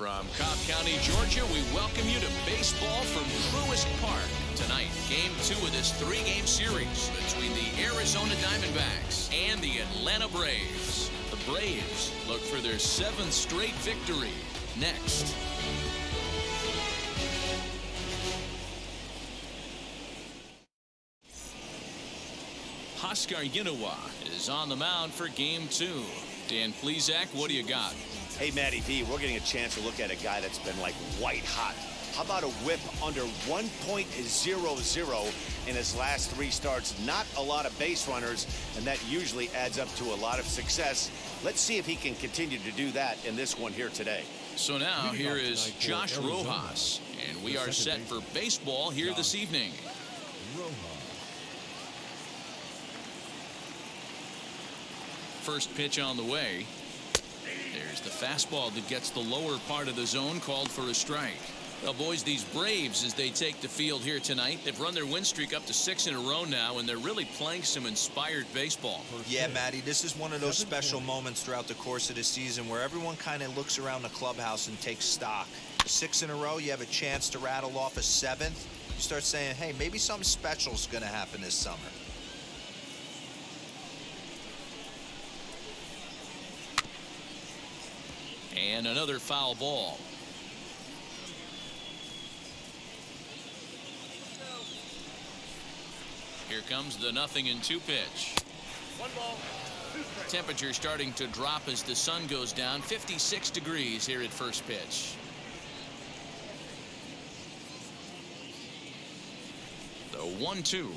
From Cobb County, Georgia, we welcome you to baseball from Truist Park. Tonight, Game 2 of this 3-game series between the Arizona Diamondbacks and the Atlanta Braves. The Braves look for their 7th straight victory. Next. Huascar Ynoa is on the mound for Game 2. Dan Plesac, what do you got? Hey, Matty V, we're getting a chance to look at a guy that's been like white hot. How about a whip under 1.00 in his last 3 starts? Not a lot of base runners, and that usually adds up to a lot of success. Let's see if he can continue to do that in this one here today. So now here is Josh Rojas, and we are set for baseball here this evening. First pitch on the way. There's the fastball that gets the lower part of the zone, called for a strike. Well, boys, these Braves, as they take the field here tonight, they've run their win streak up to 6 in a row now, and they're really playing some inspired baseball. Yeah, Matty, this is one of those special moments throughout the course of the season where everyone kind of looks around the clubhouse and takes stock. 6 in a row, you have a chance to rattle off a 7th. You start saying, hey, maybe something special is going to happen this summer. And another foul ball. Here comes the 0-2 pitch. 1 ball, 2 strikes. Temperature starting to drop as the sun goes down. 56 degrees here at first pitch. The 1-2.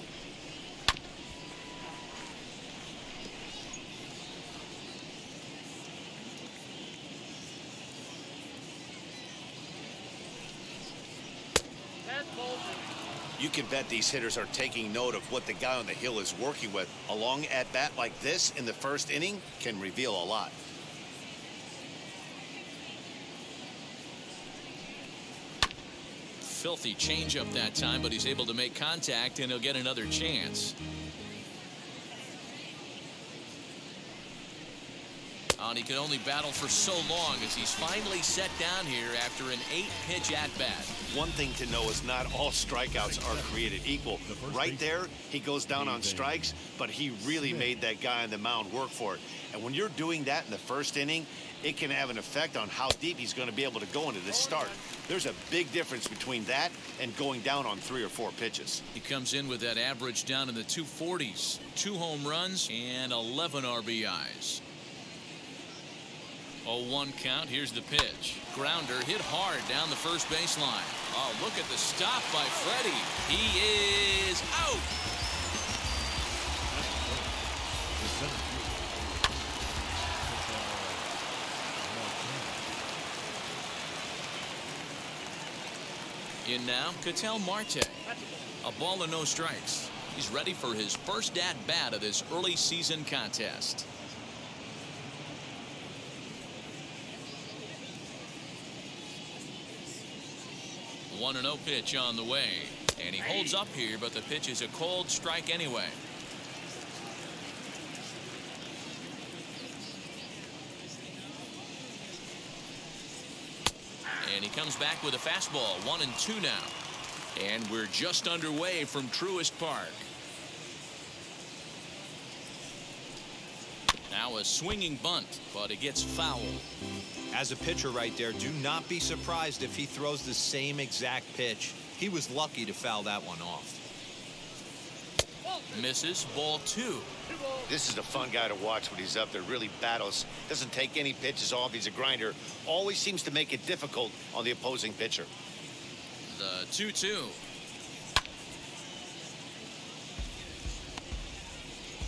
You can bet these hitters are taking note of what the guy on the hill is working with. A long at-bat like this in the first inning can reveal a lot. Filthy changeup that time, but he's able to make contact, and he'll get another chance. And he could only battle for so long as he's finally set down here after an 8-pitch at-bat. One thing to know is not all strikeouts are created equal. Right there, he goes down on strikes, but he really made that guy on the mound work for it. And when you're doing that in the first inning, it can have an effect on how deep he's going to be able to go into this start. There's a big difference between that and going down on 3 or 4 pitches. He comes in with that average down in the 240s. 2 home runs and 11 RBIs. 0-1 count. Here's the pitch. Grounder hit hard down the first baseline. Oh, look at the stop by Freddy. He is out. In now, Katel Marte. A ball and no strikes. He's ready for his first at-bat of this early season contest. 1-0 pitch on the way, and he holds up here, but the pitch is a cold strike anyway. And he comes back with a fastball. 1-2 now, and we're just underway from Truist Park. Now a swinging bunt, but it gets foul. As a pitcher right there, do not be surprised if he throws the same exact pitch. He was lucky to foul that one off. Misses. Ball 2. This is a fun guy to watch when he's up there. Really battles. Doesn't take any pitches off. He's a grinder. Always seems to make it difficult on the opposing pitcher. The 2-2.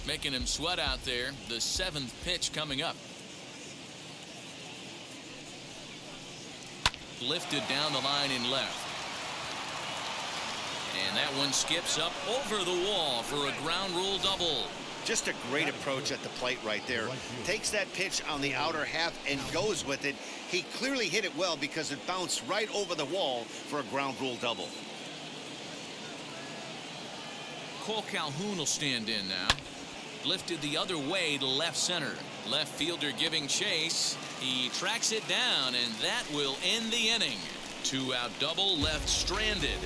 Making him sweat out there. The 7th pitch coming up. Lifted down the line in left. And that one skips up over the wall for a ground rule double. Just a great approach at the plate right there. Takes that pitch on the outer half and goes with it. He clearly hit it well because it bounced right over the wall for a ground rule double. Cole Calhoun will stand in now. lifted the other way to left center. Left fielder giving chase. He tracks it down, and that will end the inning. 2-out double left stranded.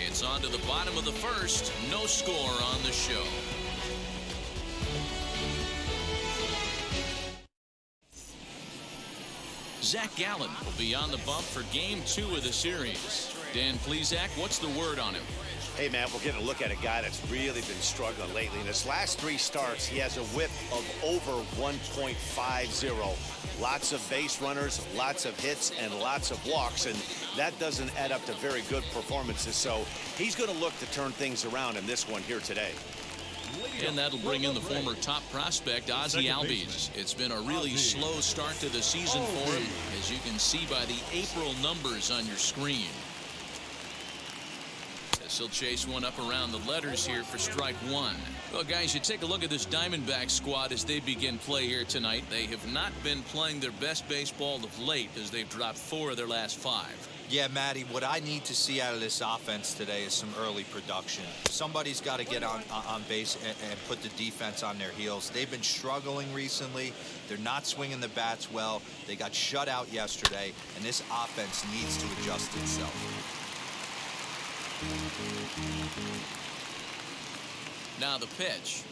It's on to the bottom of the first. No score on the show. Zach Gallen will be on the bump for game 2 of the series. Dan Plesac, what's the word on him? Hey, man, we're getting a look at a guy that's really been struggling lately. In his last 3 starts, he has a whip of over 1.50. Lots of base runners, lots of hits, and lots of walks, and that doesn't add up to very good performances. So he's going to look to turn things around in this one here today. And that'll bring in the former top prospect, Ozzie Albies. It's been a really slow start to the season for him, as you can see by the April numbers on your screen. As he'll chase one up around the letters here for strike 1. Well, guys, you take a look at this Diamondbacks squad as they begin play here tonight. They have not been playing their best baseball of late, as they've dropped 4 of their last 5. Yeah, Matty, what I need to see out of this offense today is some early production. Somebody's got to get on base and put the defense on their heels. They've been struggling recently. They're not swinging the bats well. They got shut out yesterday, and this offense needs to adjust itself. Now the pitch.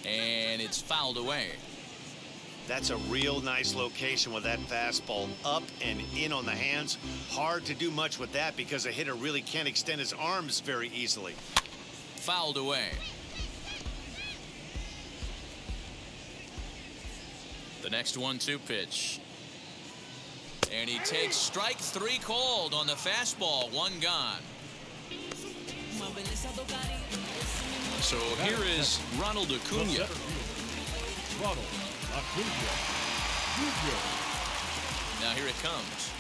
And it's fouled away. That's a real nice location with that fastball up and in on the hands. Hard to do much with that because a hitter really can't extend his arms very easily. Fouled away. The next 1-2 pitch. And he takes strike 3 called on the fastball. 1 gone. So here is Ronald Acuna. Now here it comes.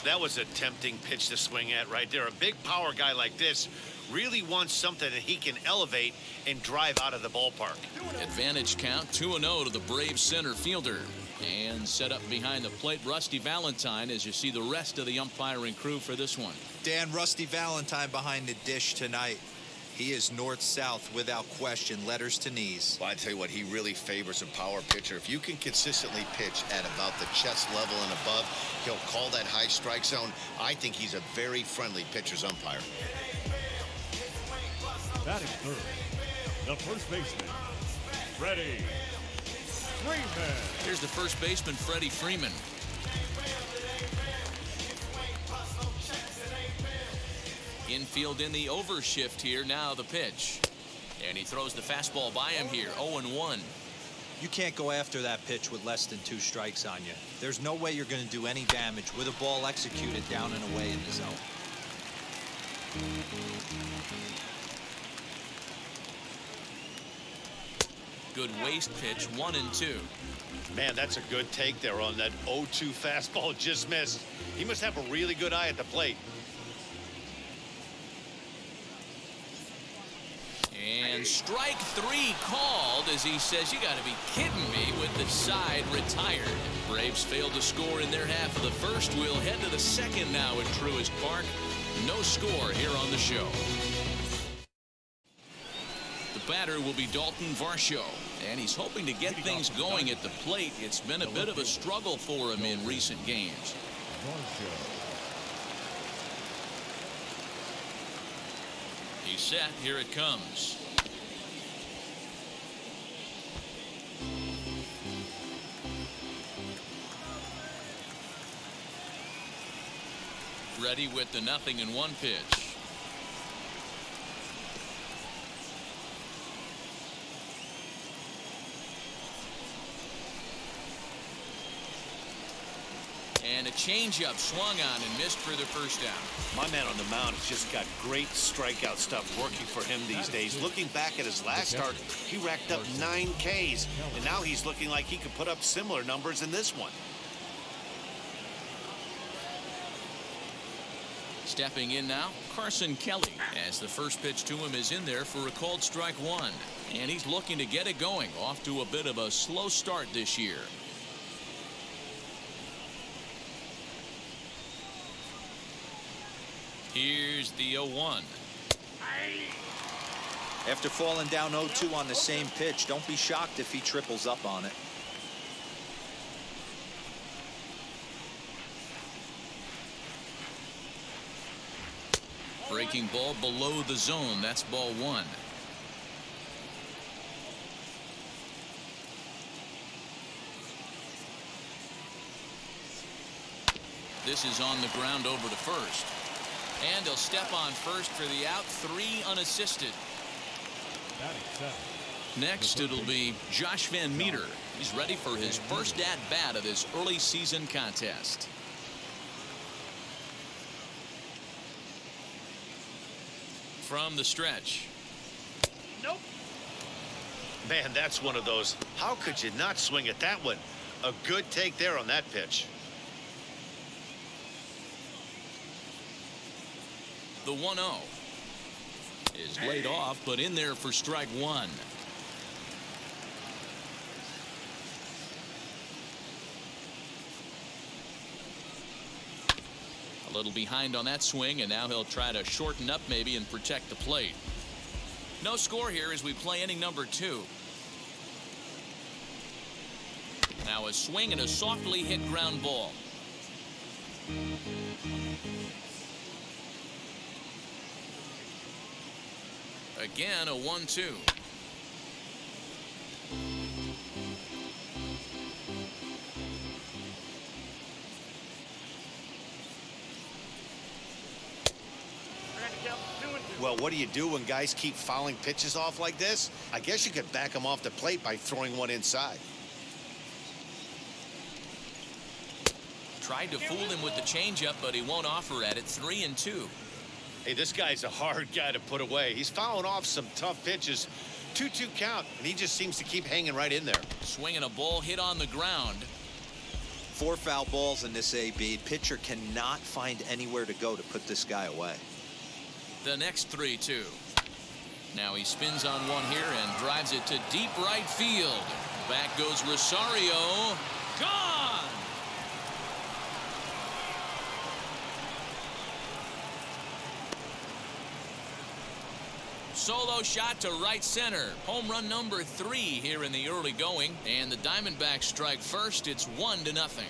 That was a tempting pitch to swing at right there. A big power guy like this really wants something that he can elevate and drive out of the ballpark. Advantage count 2-0 to the Braves center fielder. And set up behind the plate, Rusty Valentine, as you see the rest of the umpiring crew for this one. Dan, Rusty Valentine behind the dish tonight. He is north-south without question, letters to knees. Well, I tell you what, he really favors a power pitcher. If you can consistently pitch at about the chest level and above, he'll call that high strike zone. I think he's a very friendly pitcher's umpire. Batting third, the first baseman, Freddy Freeman. Here's the first baseman, Freddy Freeman. Infield in the overshift here. Now the pitch. And he throws the fastball by him here. 0-1. You can't go after that pitch with less than 2 strikes on you. There's no way you're going to do any damage with a ball executed down and away in the zone. Good waist pitch. 1-2. Man, that's a good take there on that 0-2 fastball. Just missed. He must have a really good eye at the plate. And strike 3 called, as he says, you got to be kidding me, with the side retired. Braves failed to score in their half of the first. We'll head to the second now at Truist Park. No score here on the show. The batter will be Dalton Varsho, and he's hoping to get things going at the plate. It's been a bit of a struggle for him in recent games. He's set. Here it comes. Ready with the 0-1 pitch. And a changeup swung on and missed for the first down. My man on the mound has just got great strikeout stuff working for him these days. Looking back at his last start, he racked up 9 Ks, and now he's looking like he could put up similar numbers in this one. Stepping in now, Carson Kelly, as the first pitch to him is in there for a called strike 1. And he's looking to get it going, off to a bit of a slow start this year. Here's the 0-1. After falling down 0-2 on the same pitch, don't be shocked if he triples up on it. Breaking ball below the zone. That's ball one. This is on the ground over to first. And he'll step on first for the out. 3 unassisted. Next, it'll be Josh Van Meter. He's ready for his first at-bat of this early season contest. From the stretch. Nope. Man, that's one of those. How could you not swing at that one? A good take there on that pitch. The 1-0 is laid off, but in there for strike one. A little behind on that swing, and now he'll try to shorten up maybe and protect the plate. No score here as we play inning number 2. Now a swing and a softly hit ground ball. Again, a 1-2. Well, what do you do when guys keep fouling pitches off like this? I guess you could back them off the plate by throwing one inside. Tried to fool him with the changeup, but he won't offer at it. 3-2. Hey, this guy's a hard guy to put away. He's fouling off some tough pitches. 2-2 count, and he just seems to keep hanging right in there. Swinging a ball hit on the ground. 4 foul balls in this AB. Pitcher cannot find anywhere to go to put this guy away. The next 3-2. Now he spins on one here and drives it to deep right field. Back goes Rosario. Gone! Solo shot to right center. Home run number 3 here in the early going. And the Diamondbacks strike first. It's 1-0.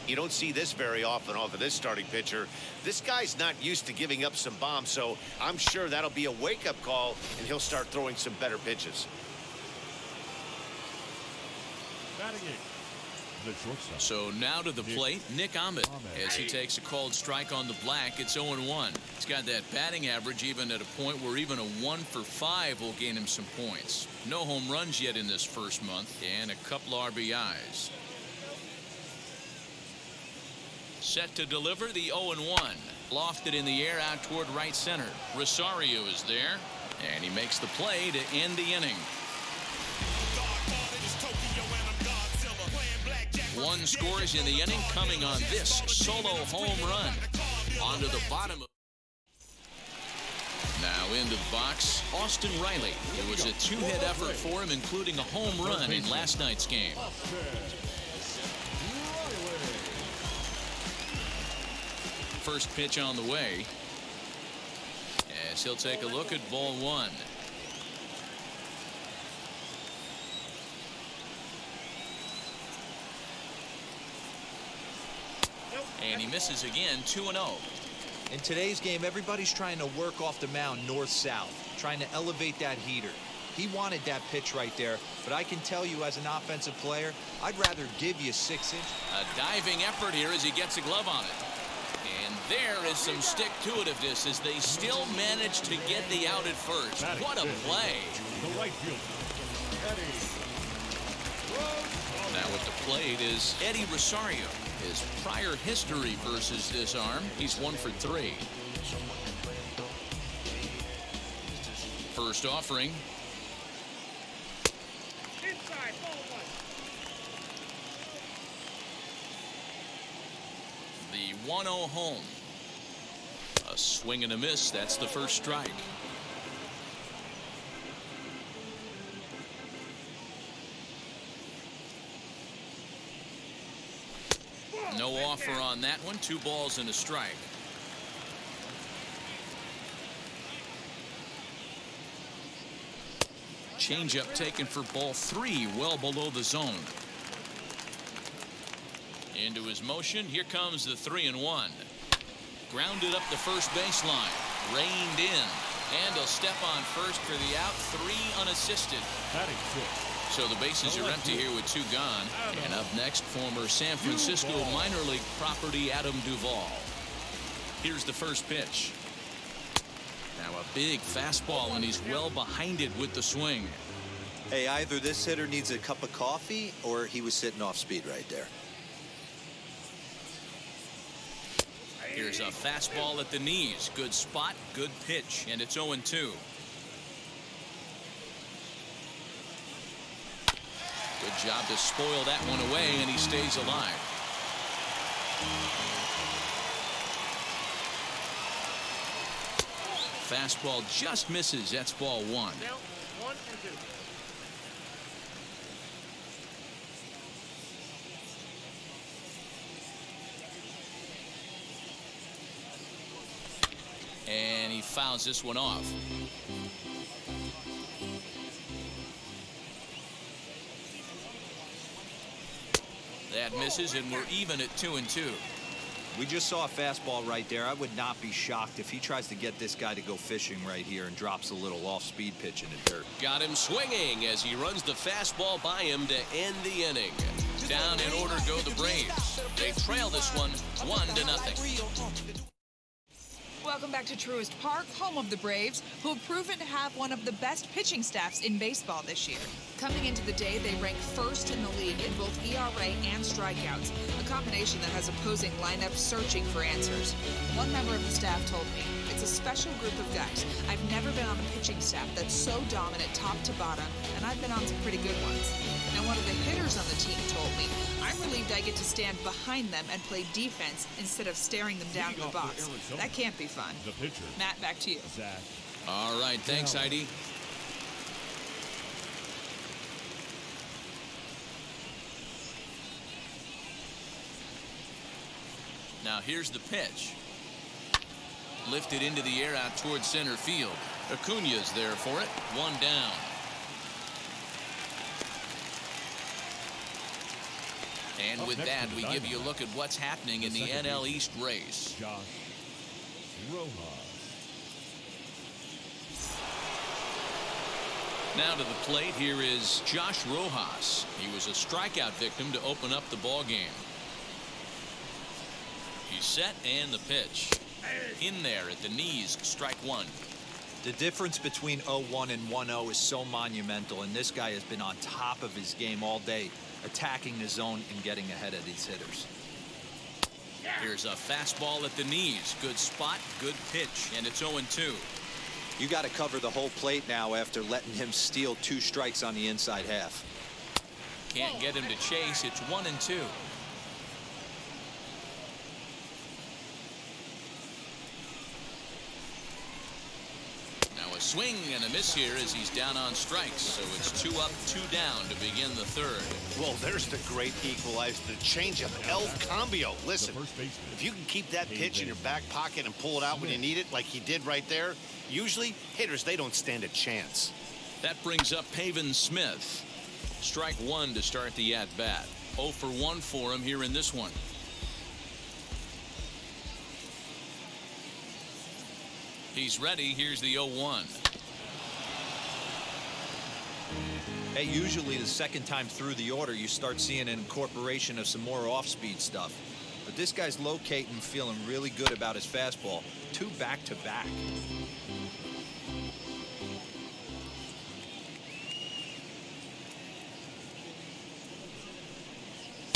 You don't see this very often off of this starting pitcher. This guy's not used to giving up some bombs, so I'm sure that'll be a wake-up call, and he'll start throwing some better pitches. So now to the plate, Nick Ahmed, as he takes a called strike on the black. It's 0-1. He's got that batting average even at a point where even a 1 for 5 will gain him some points. No home runs yet in this first month, and a couple RBIs. Set to deliver the 0-1. Lofted in the air out toward right center. Rosario is there, and he makes the play to end the inning. 1 scores in the inning, coming on this solo home run. Onto the bottom. Now into the box, Austin Riley. It was a 2-hit effort for him, including a home run in last night's game. First pitch on the way, as he'll take a look at ball 1. And he misses again. 2-0. In today's game, everybody's trying to work off the mound north-south, trying to elevate that heater. He wanted that pitch right there, but I can tell you as an offensive player, I'd rather give you 6 inches. A diving effort here as he gets a glove on it. And there is some stick-to-itiveness as they still manage to get the out at first. What a play. The right fielder, Now at the plate is Eddie Rosario. His prior history versus this arm, he's 1 for 3. First offering. Inside, ball 1. The 1-0 home. A swing and a miss. That's the first strike. No offer on that one. 2 balls and a strike. Changeup taken for ball 3, well below the zone. Into his motion. Here comes the 3-1. Grounded up the first baseline. Reined in. And he'll step on first for the out. 3 unassisted. Batting 6. So the bases are empty here with 2 gone. And up next, former San Francisco minor league property Adam Duvall. Here's the first pitch. Now a big fastball, and he's well behind it with the swing. Hey, either this hitter needs a cup of coffee or he was sitting off speed right there. Here's a fastball at the knees. Good spot, good pitch, and it's 0-2. Good job to spoil that one away, and he stays alive. Fastball just misses. That's ball 1. Now, 1 and 2. And he fouls this one off. That misses, and we're even at 2-2. We just saw a fastball right there. I would not be shocked if he tries to get this guy to go fishing right here and drops a little off-speed pitch in the dirt. Got him swinging as he runs the fastball by him to end the inning. Down in order go the Braves. They trail this one 1-0. Welcome back to Truist Park, home of the Braves, who have proven to have one of the best pitching staffs in baseball this year. Coming into the day, they rank first in the league in both ERA and strikeouts, a combination that has opposing lineups searching for answers. One member of the staff told me, "It's a special group of guys. I've never been on a pitching staff that's so dominant top to bottom, and I've been on some pretty good ones." Now, one of the hitters on the team told me, "I'm relieved I get to stand behind them and play defense instead of staring them down in the box. That can't be fun." The pitcher. Matt, back to you. Zach. All right, thanks, Heidi. Now here's the pitch. Lifted into the air out towards center field. Acuna's there for it. 1 down. And with that, we give you a look at what's happening in the NL East race. Josh Rojas. Now to the plate, here is Josh Rojas. He was a strikeout victim to open up the ball game. He's set, and the pitch. In there at the knees, strike 1. The difference between 0-1 and 1-0 is so monumental, and this guy has been on top of his game all day, attacking the zone and getting ahead of these hitters. Here's a fastball at the knees. Good spot, good pitch, and it's 0-2. You got to cover the whole plate now after letting him steal 2 strikes on the inside half. Can't get him to chase. It's 1-2. Now a swing and a miss here as he's down on strikes. So it's 2 up, 2 down to begin the 3rd. Well, there's the great equalizer, the changeup, El Cambio. Listen, if you can keep that pitch in your back pocket and pull it out when you need it, like he did right there, usually hitters, they don't stand a chance. That brings up Pavin Smith. Strike 1 to start the at-bat. 0 for 1 for him here in this one. He's ready. Here's the 0-1. Hey, usually the second time through the order, you start seeing an incorporation of some more off-speed stuff. But this guy's locating, feeling really good about his fastball. 2 back-to-back.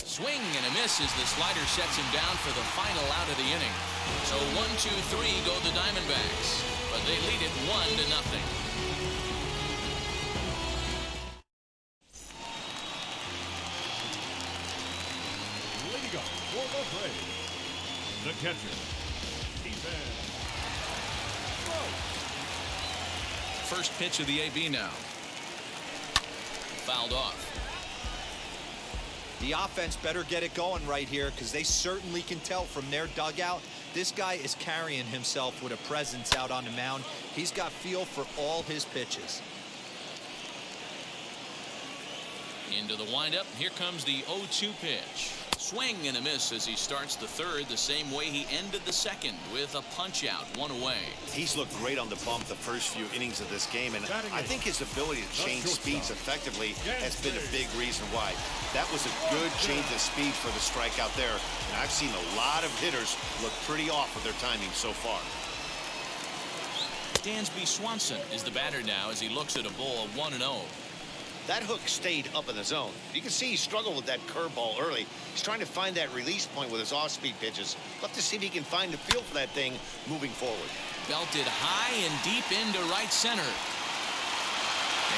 Swing and a miss as the slider sets him down for the final out of the inning. So 1-2-3 go the Diamondbacks, but they lead it 1-0. Leading up for the Braves, the catcher, Ethan. First pitch of the AB now. Fouled off. The offense better get it going right here because they certainly can tell from their dugout. This guy is carrying himself with a presence out on the mound. He's got feel for all his pitches. Into the windup. Here comes the 0-2 pitch. Swing and a miss as he starts the third the same way he ended the second with a punch out, one away. He's looked great on the bump the first few innings of this game, and I think his ability to change speeds effectively has been a big reason why. That was a good change of speed for the strikeout there, and I've seen a lot of hitters look pretty off with their timing so far. Dansby Swanson is the batter now as he looks at a ball of 1-0. That hook stayed up in the zone. You can see he struggled with that curveball early. He's trying to find that release point with his off-speed pitches. We'll have to see if he can find the feel for that thing moving forward. Belted high and deep into right center.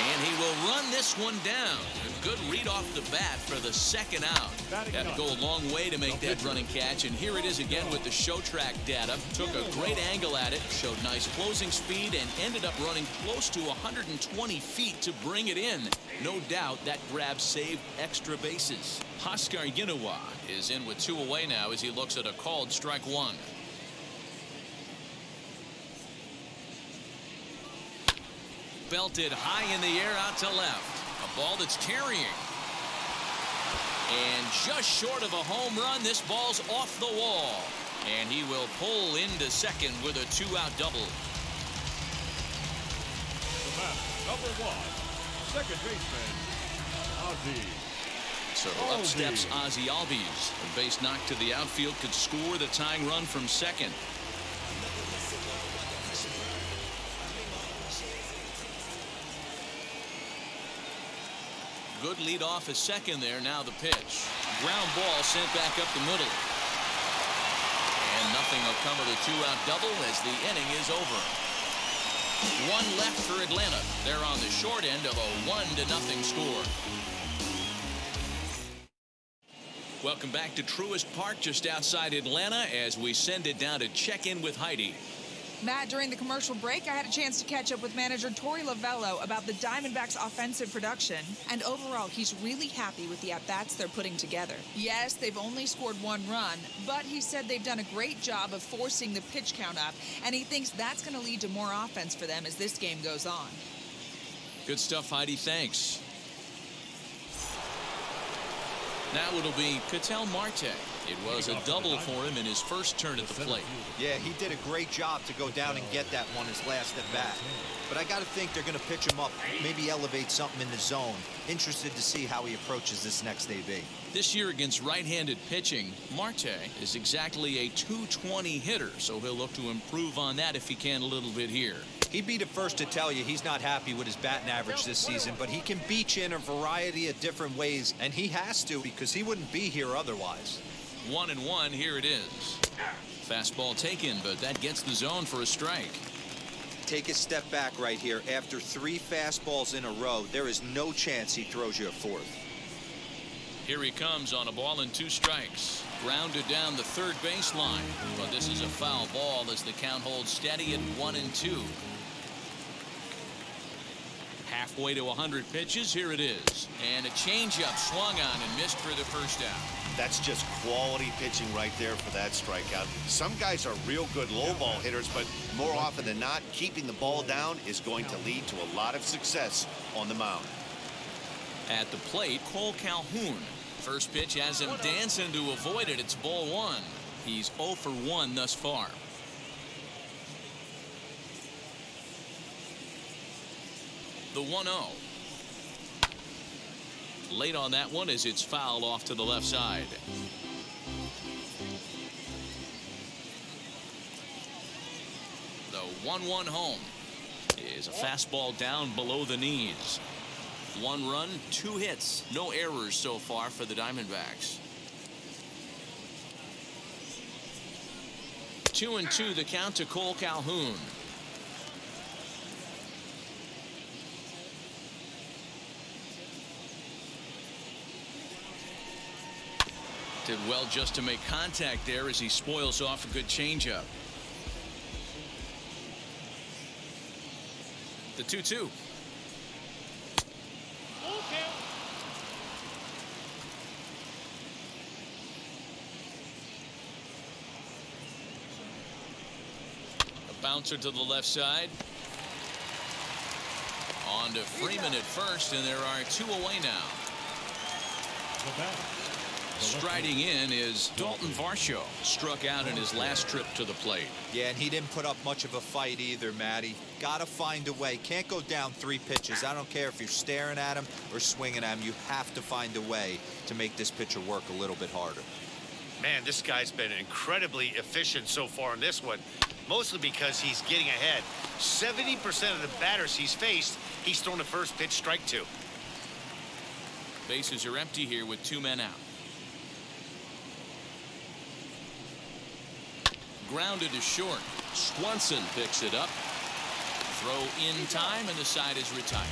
And he will run this one down. A good read off the bat for the second out. Had to go a long way to make that running catch, and here it is again with the show track data. Took a great angle at it, showed nice closing speed, and ended up running close to 120 feet to bring it in. No doubt that grab saved extra bases. Oscar Yinawa is in with 2 away now as he looks at a called strike one. Belted high in the air out to left. A ball that's carrying. And just short of a home run, this ball's off the wall. And he will pull into second with a 2-out double. The batter, number 1, second baseman, Ozzie. So up steps Ozzie Albies. A base knock to the outfield could score the tying run from second. Good lead off at second there. Now the pitch. Ground ball sent back up the middle. And nothing will come of the 2-out double as the inning is over. One left for Atlanta. They're on the short end of a 1-0 score. Welcome back to Truist Park just outside Atlanta as we send it down to check in with Heidi. Matt, during the commercial break, I had a chance to catch up with manager Torey Lovello about the Diamondbacks' offensive production. And overall, he's really happy with the at-bats they're putting together. Yes, they've only scored 1 run, but he said they've done a great job of forcing the pitch count up, and he thinks that's going to lead to more offense for them as this game goes on. Good stuff, Heidi. Thanks. Now it'll be Katel Marte. It was a double for him in his first turn at the plate. Yeah, he did a great job to go down and get that one his last at bat. But I got to think they're going to pitch him up, maybe elevate something in the zone. Interested to see how he approaches this next AB. This year against right-handed pitching, Marte is exactly a .220 hitter, so he'll look to improve on that if he can a little bit here. He'd be the first to tell you he's not happy with his batting average this season, but he can beat you in a variety of different ways, and he has to because he wouldn't be here otherwise. 1-1, here it is. Fastball taken, but that gets the zone for a strike. Take a step back right here. After 3 fastballs in a row, there is no chance he throws you a 4th. Here he comes on a ball and 2 strikes. Grounded down the third baseline, but this is a foul ball as the count holds steady at 1-2. Halfway to 100 pitches, here it is. And a changeup swung on and missed for the first out. That's just quality pitching right there for that strikeout. Some guys are real good low ball hitters, but more often than not, keeping the ball down is going to lead to a lot of success on the mound. At the plate, Cole Calhoun. First pitch has him dancing to avoid it. It's ball 1. He's 0 for 1 thus far. The 1-0. Late on that one as it's fouled off to the left side. The 1-1 home is a fastball down below the knees. 1 run, 2 hits, no errors so far for the Diamondbacks. 2-2 the count to Cole Calhoun. Did well just to make contact there as he spoils off a good changeup. The 2-2. Bouncer to the left side. On to Freeman at first, and there are 2 away now. Striding in is Dalton Varsho. Struck out in his last trip to the plate. Yeah, and he didn't put up much of a fight either, Matty. Got to find a way. Can't go down 3 pitches. I don't care if you're staring at him or swinging at him. You have to find a way to make this pitcher work a little bit harder. Man, this guy's been incredibly efficient so far in this one, mostly because he's getting ahead. 70% of the batters he's faced, he's thrown the first pitch strike to. Bases are empty here with 2 men out. Grounded to short. Swanson picks it up. Throw in time, and the side is retired.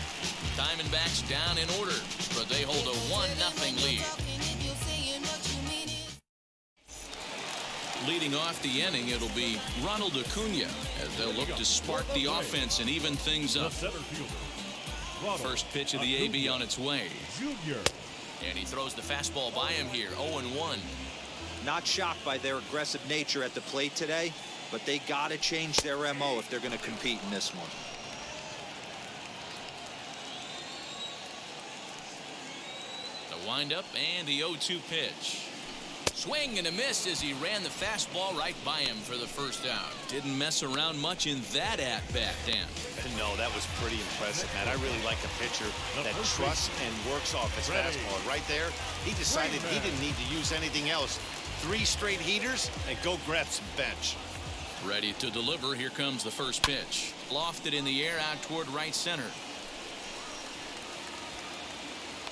Diamondbacks down in order, but they hold a 1-0 lead. Leading off the inning, it'll be Ronald Acuna as they'll look to spark the offense and even things up. First pitch of the AB on its way. And he throws the fastball by him here, 0-1. Not shocked by their aggressive nature at the plate today, but they got to change their MO if they're going to compete in this one. The windup and the 0-2 pitch. Swing and a miss as he ran the fastball right by him for the first out. Didn't mess around much in that at-bat, Dan. No, that was pretty impressive, man. I really like a pitcher that trusts and works off his fastball. Right there, he decided he didn't need to use anything else. 3 straight heaters and go grab some bench. Ready to deliver. Here comes the first pitch. Lofted in the air out toward right center.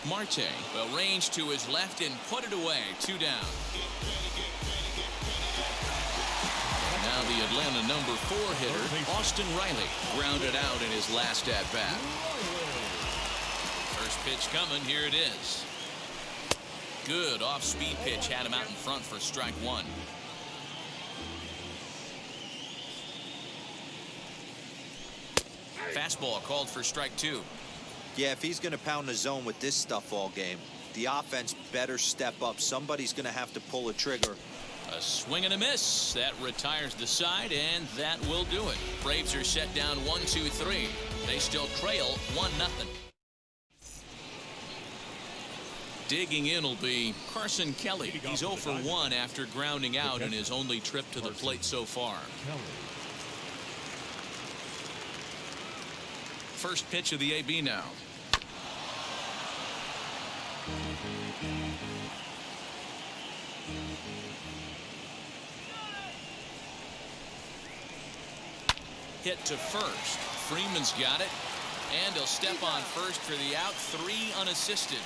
Marte will range to his left and put it away. 2 down. Now the Atlanta number 4 hitter, Austin Riley, grounded out in his last at-bat. First pitch coming. Here it is. Good off-speed pitch had him out in front for strike 1. Fastball called for strike 2. Yeah, if he's going to pound the zone with this stuff all game, the offense better step up. Somebody's going to have to pull a trigger. A swing and a miss. That retires the side, and that will do it. Braves are set down 1-2-3. They still trail 1-0. Digging in will be Carson Kelly. He's 0 for 1 after grounding out in his only trip to the plate so far. First pitch of the AB now. Hit to first. Freeman's got it, and he'll step on first for the out. 3 unassisted.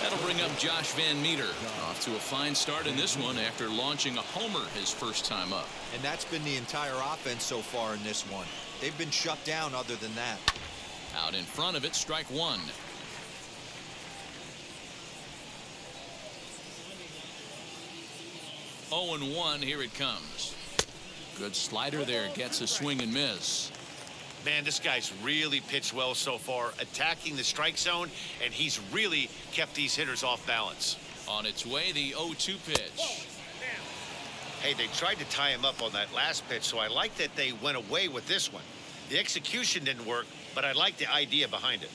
That'll bring up Josh Van Meter. Off to a fine start in this one after launching a homer his first time up. And that's been the entire offense so far in this one. They've been shut down other than that. Out in front of it, strike 1. Oh and 1, here it comes. Good slider there, gets a swing and miss. Man, this guy's really pitched well so far, attacking the strike zone, and he's really kept these hitters off balance. On its way, the 0-2 pitch. Hey, they tried to tie him up on that last pitch, so I like that they went away with this one. The execution didn't work, but I like the idea behind it.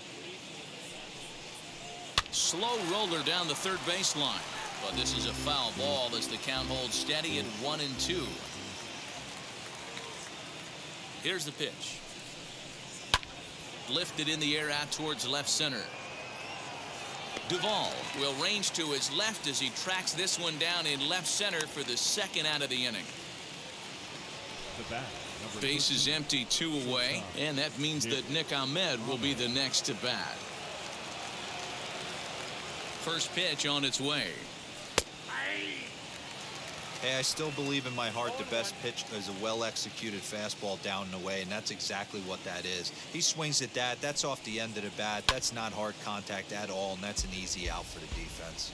Slow roller down the third baseline, but this is a foul ball as the count holds steady at 1-2. Here's the pitch. Lifted in the air out towards left center. Duvall will range to his left as he tracks this one down in left center for the second out of the inning. Base is empty, 2 away, and that means that Nick Ahmed will be the next to bat. First pitch on its way. Hey, I still believe in my heart the best pitch is a well-executed fastball down and away, and that's exactly what that is. He swings at that. That's off the end of the bat. That's not hard contact at all, and that's an easy out for the defense.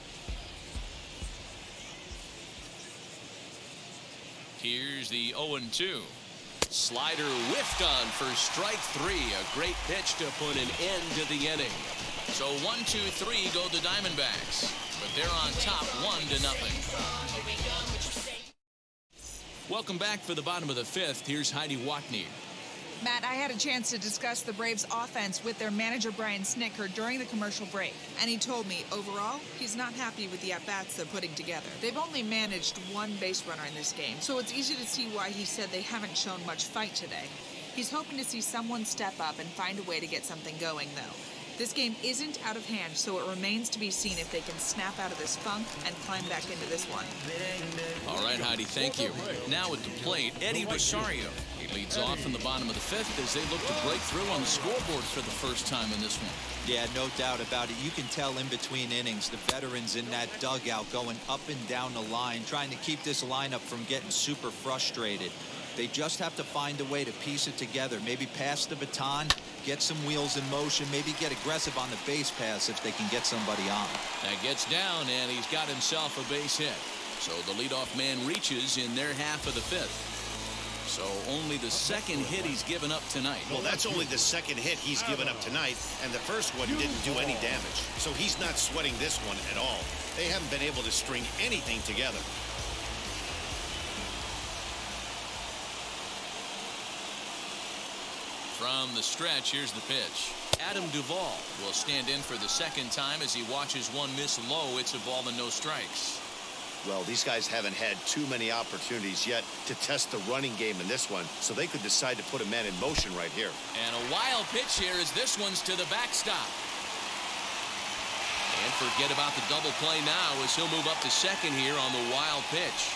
Here's the 0-2. Slider whiffed on for strike 3. A great pitch to put an end to the inning. So 1-2-3 go the Diamondbacks, but they're on top 1-0. Welcome back for the bottom of the fifth. Here's Heidi Watney. Matt, I had a chance to discuss the Braves' offense with their manager, Brian Snitker, during the commercial break. And he told me, overall, he's not happy with the at-bats they're putting together. They've only managed one base runner in this game, so it's easy to see why he said they haven't shown much fight today. He's hoping to see someone step up and find a way to get something going, though. This game isn't out of hand, so it remains to be seen if they can snap out of this funk and climb back into this one. All right, Heidi, thank you. Now at the plate, Eddie Rosario. He leads off in the bottom of the fifth as they look to break through on the scoreboard for the first time in this one. Yeah, no doubt about it. You can tell in between innings, the veterans in that dugout going up and down the line, trying to keep this lineup from getting super frustrated. They just have to find a way to piece it together. Maybe pass the baton, get some wheels in motion, maybe get aggressive on the base pass if they can get somebody on. That gets down, and he's got himself a base hit. So the leadoff man reaches in their half of the fifth. So only the second hit he's given up tonight. Well, that's only the second hit he's given up tonight, and the first one didn't do any damage. So he's not sweating this one at all. They haven't been able to string anything together. From the stretch, here's the pitch. Adam Duvall will stand in for the second time as he watches one miss low. It's a ball and no strikes. Well, these guys haven't had too many opportunities yet to test the running game in this one, so they could decide to put a man in motion right here. And a wild pitch here as this one's to the backstop. And forget about the double play now as he'll move up to second here on the wild pitch.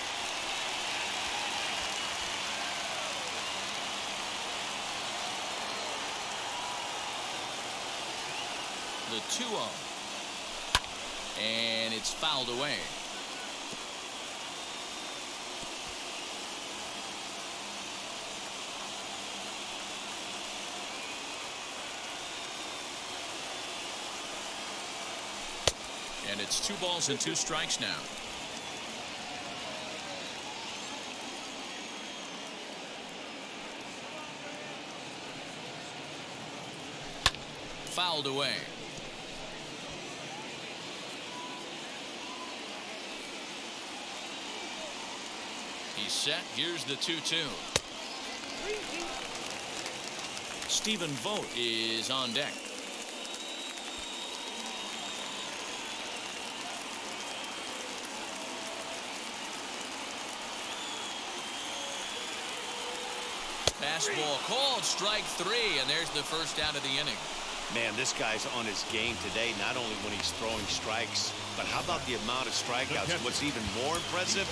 The 2-0. And it's fouled away. And it's 2 balls and 2 strikes now. Fouled away. He's set. Here's the 2-2. Stephen Vogt is on deck. Fastball called, strike 3, and there's the first out of the inning. Man, this guy's on his game today, not only when he's throwing strikes, but how about the amount of strikeouts? What's even more impressive,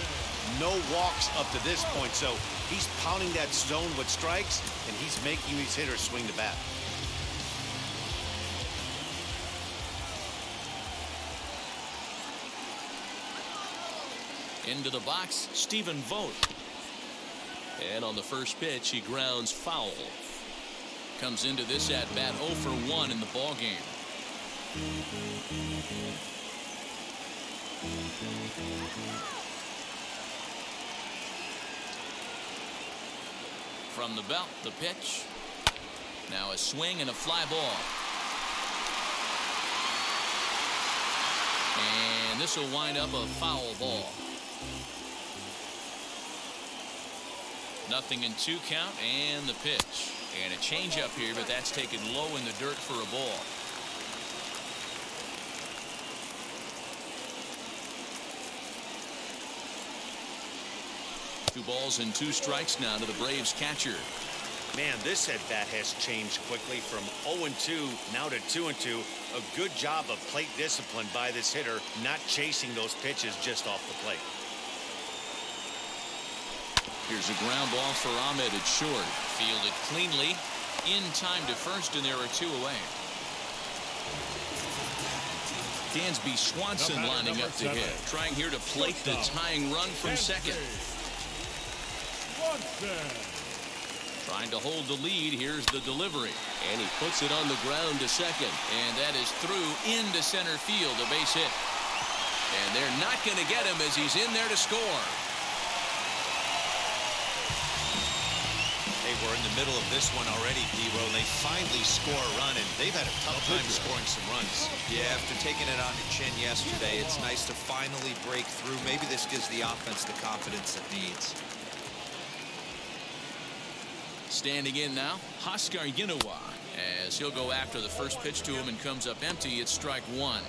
no walks up to this point. So he's pounding that zone with strikes, and he's making these hitters swing the bat. Into the box, Stephen Vogt. And on the first pitch, he grounds foul. Comes into this at bat 0 for 1 in the ball game. From the belt, the pitch. Now a swing and a fly ball. And this will wind up a foul ball. 0-2 count and the pitch. And a changeup here, but that's taken low in the dirt for a ball. Two balls and 2 strikes now to the Braves catcher. Man, this at-bat has changed quickly from 0-2 now to 2-2. A good job of plate discipline by this hitter, not chasing those pitches just off the plate. Here's a ground ball for Ahmed at short. Fielded cleanly. In time to first, and there are 2 away. Dansby Swanson lining up to hit. Trying here to plate the tying run from second. Trying to hold the lead. Here's the delivery. And he puts it on the ground to second. And that is through into center field. A base hit. And they're not going to get him as he's in there to score. Hey, we're in the middle of this one already, D-Row. They finally score a run, and they've had a tough time scoring some runs. Yeah, after taking it on the chin yesterday, it's nice to finally break through. Maybe this gives the offense the confidence it needs. Standing in now, Oscar Yinawa, as he'll go after the first pitch to him and comes up empty. It's strike one.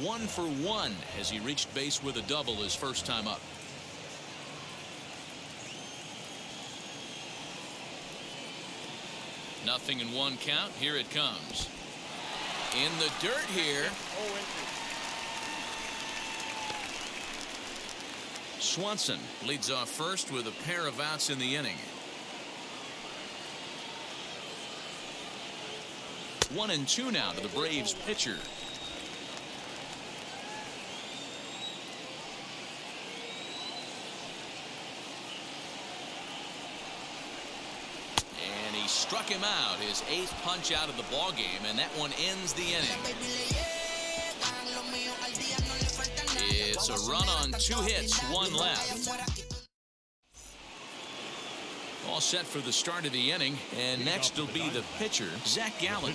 1 for 1 as he reached base with a double his first time up. Nothing in one count. Here it comes. In the dirt here. Swanson leads off first with a pair of outs in the inning. 1-2 now to the Braves pitcher. And he struck him out, his 8th punch out of the ball game, and that one ends the inning. It's a run on 2 hits, 1 left. All set for the start of the inning, and next will be the pitcher, Zach Gallen.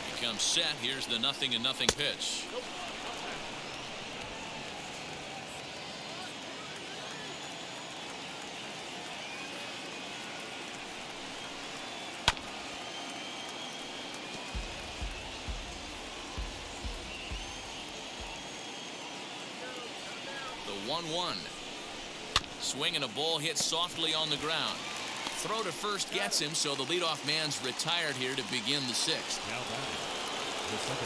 He comes set. Here's the 0-0 pitch. The 1-1. Swing and a ball hit softly on the ground. Throw to first gets him, so the leadoff man's retired here to begin the 6th.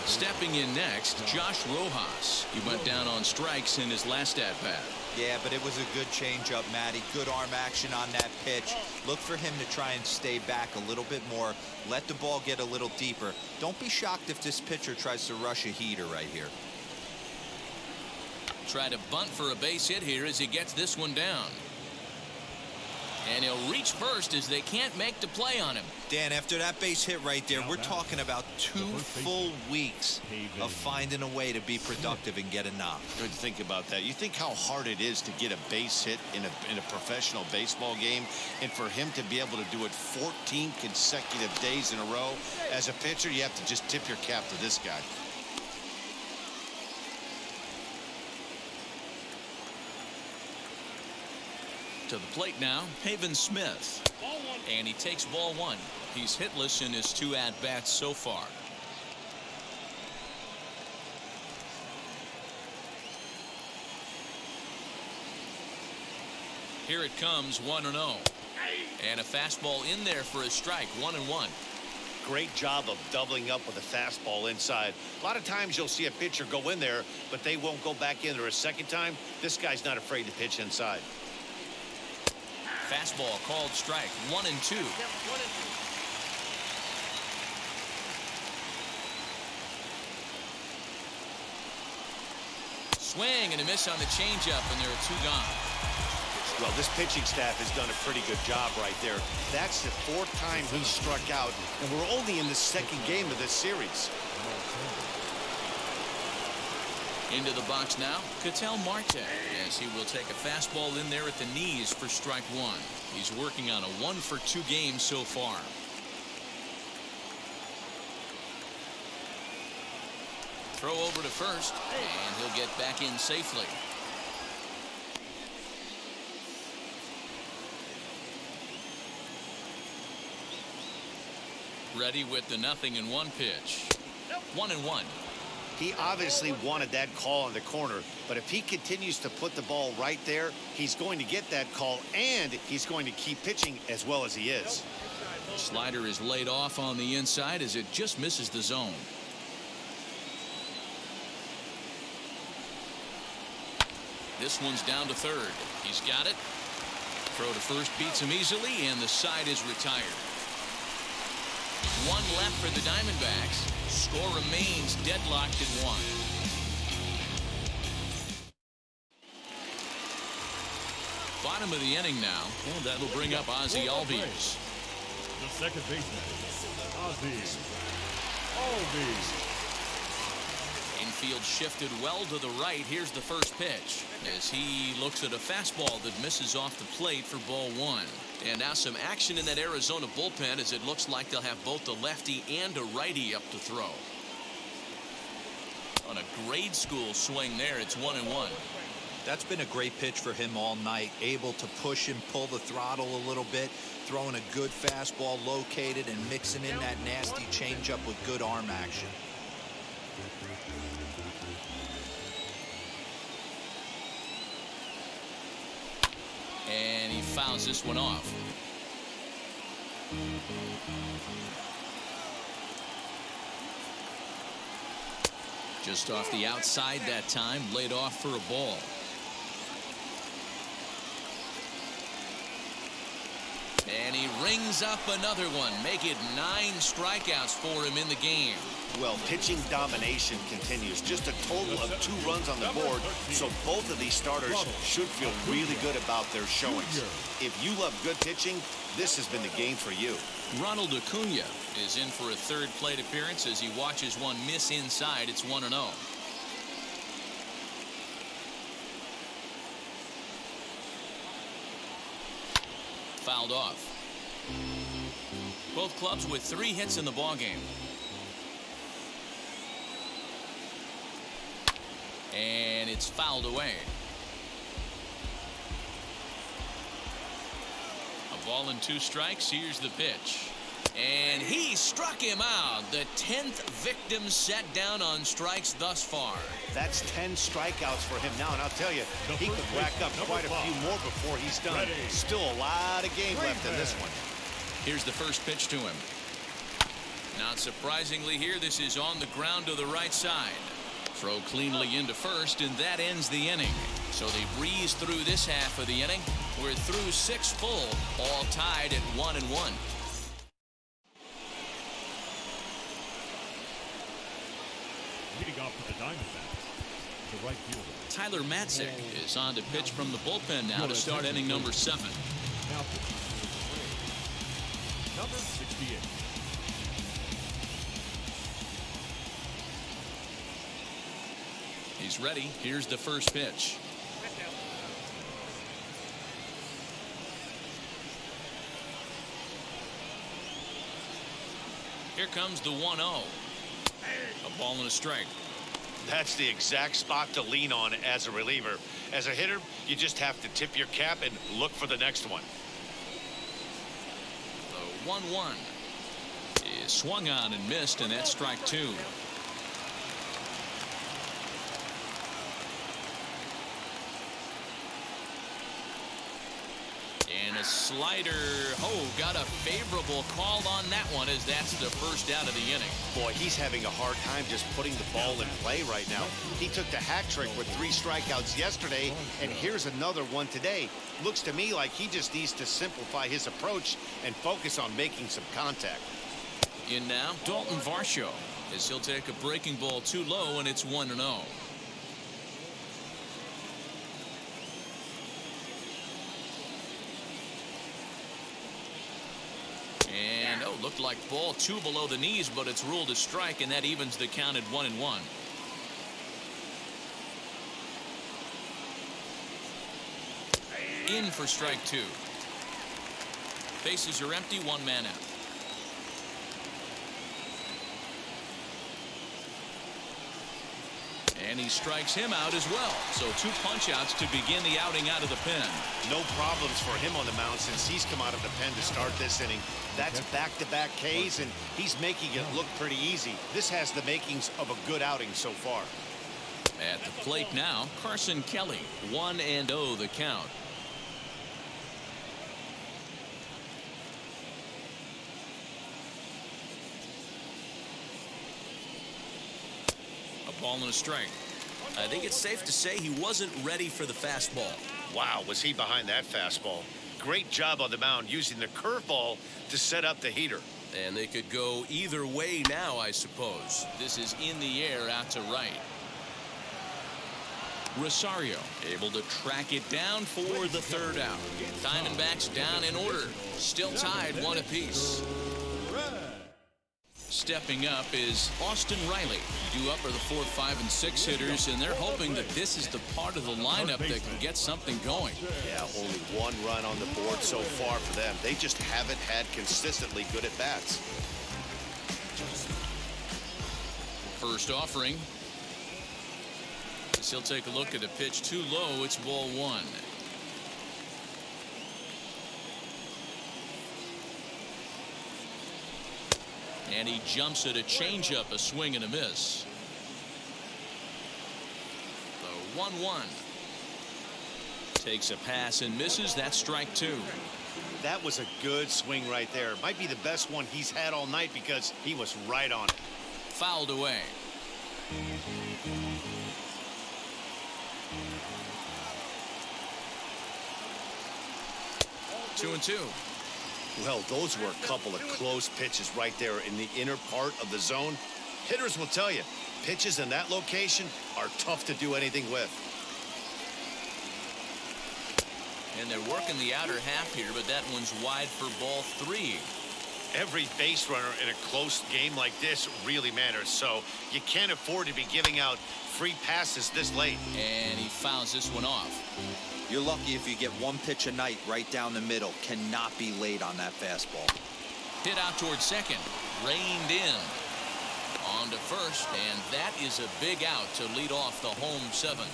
Stepping in next, Josh Rojas. He went down on strikes in his last at-bat. Yeah, but it was a good changeup, Matty. Good arm action on that pitch. Look for him to try and stay back a little bit more. Let the ball get a little deeper. Don't be shocked if this pitcher tries to rush a heater right here. Try to bunt for a base hit here as he gets this one down. And he'll reach first as they can't make the play on him. Dan, after that base hit right there, we're talking about 2 full weeks of finding a way to be productive and get a knock. Good to think about that. You think how hard it is to get a base hit in a professional baseball game, and for him to be able to do it 14 consecutive days in a row. As a pitcher, you have to just tip your cap to this guy. To the plate now, Haven Smith. And he takes ball 1. He's hitless in his 2 at-bats so far. Here it comes, 1-0. And a fastball in there for a strike, 1-1. Great job of doubling up with a fastball inside. A lot of times you'll see a pitcher go in there, but they won't go back in there a second time. This guy's not afraid to pitch inside. Fastball called strike, 1-2. Swing and a miss on the changeup, and there are 2 gone. Well, this pitching staff has done a pretty good job right there. That's the 4th time he struck out, and we're only in the 2nd game of this series. Into the box now, Katel Marte, as he will take a fastball in there at the knees for strike 1. He's working on a 1-for-2 game so far. Throw over to first, and he'll get back in safely. Ready with the 0-1 pitch. 1-1. He obviously wanted that call in the corner, but if he continues to put the ball right there, he's going to get that call, and he's going to keep pitching as well as he is. Slider is laid off on the inside as it just misses the zone. This one's down to third. He's got it. Throw to first beats him easily, and the side is retired. 1 left for the Diamondbacks. Score remains deadlocked at 1. Bottom of the inning now, and that'll bring up Ozzie Albies. The second baseman, Ozzie Albies. Infield shifted well to the right. Here's the first pitch as he looks at a fastball that misses off the plate for ball 1. And now some action in that Arizona bullpen as it looks like they'll have both a lefty and a righty up to throw. On a grade school swing there, it's 1-1. That's been a great pitch for him all night. Able to push and pull the throttle a little bit, throwing a good fastball located and mixing in that nasty changeup with good arm action. And he fouls this one off. Just off the outside that time, laid off for a ball. And he rings up another one, make it 9 strikeouts for him in the game. Well, pitching domination continues. Just a total of 2 runs on the board, so both of these starters should feel really good about their showings. If you love good pitching, this has been the game for you. Ronald Acuna is in for a 3rd plate appearance as he watches one miss inside. It's 1-0. Fouled off. Both clubs with 3 hits in the ballgame. And it's fouled away. A ball and 2 strikes. Here's the pitch. And he struck him out. The 10th victim set down on strikes thus far. That's 10 strikeouts for him now, and I'll tell you, he could rack up quite a few more before he's done. Still a lot of game left in this one. Here's the first pitch to him. Not surprisingly here, this is on the ground to the right side. Throw cleanly into first, and that ends the inning. So they breeze through this half of the inning. We're through 6 full, all tied at 1-1. Leading off for the Diamondbacks, the right fielder. Tyler Matzik is on to pitch from the bullpen now to start inning number 7. Now pitching for the Braves, number 68. He's ready. Here's the first pitch. Here comes the 1-0. A ball and a strike. That's the exact spot to lean on as a reliever. As a hitter, you just have to tip your cap and look for the next one. The 1-1 is swung on and missed, and that's strike 2. And a slider. Oh, got a favorable call on that one, as that's the first out of the inning. Boy, he's having a hard time just putting the ball in play right now. He took the hat trick with 3 strikeouts yesterday, and here's another one today. Looks to me like he just needs to simplify his approach and focus on making some contact. In now, Dalton Varsho, as he'll take a breaking ball too low, and it's 1-0. And looked like ball 2 below the knees, but it's ruled a strike, and that evens the count at 1-1. In for strike 2. Bases are empty, 1 man out. And he strikes him out as well. So 2 punch-outs to begin the outing out of the pen. No problems for him on the mound since he's come out of the pen to start this inning. That's back-to-back Ks, and he's making it look pretty easy. This has the makings of a good outing so far. At the plate now, Carson Kelly, 1-0 the count. A ball and a strike. I think it's safe to say he wasn't ready for the fastball. Wow, was he behind that fastball. Great job on the mound using the curveball to set up the heater. And they could go either way now, I suppose. This is in the air out to right. Rosario able to track it down for the 3rd out. Diamondbacks down in order. Still tied 1 apiece. Stepping up is Austin Riley. Due up are the 4, 5, and 6 hitters, and they're hoping that this is the part of the lineup that can get something going. Yeah, only 1 run on the board so far for them. They just haven't had consistently good at bats. First offering. As he'll take a look at a pitch too low. It's ball one. And he jumps at a changeup, a swing and a miss. The 1-1. Takes a pass and misses. That's strike two. That was a good swing right there. Might be the best one he's had all night because he was right on it. Fouled away. Two and two. Well, those were a couple of close pitches right there in the inner part of the zone. Hitters will tell you, pitches in that location are tough to do anything with. And they're working the outer half here, but that one's wide for ball three. Every base runner in a close game like this really matters, so you can't afford to be giving out free passes this late. And he fouls this one off. You're lucky if you get one pitch a night right down the middle. Cannot be late on that fastball. Hit out towards second. Reined in. On to first, and that is a big out to lead off the home seventh.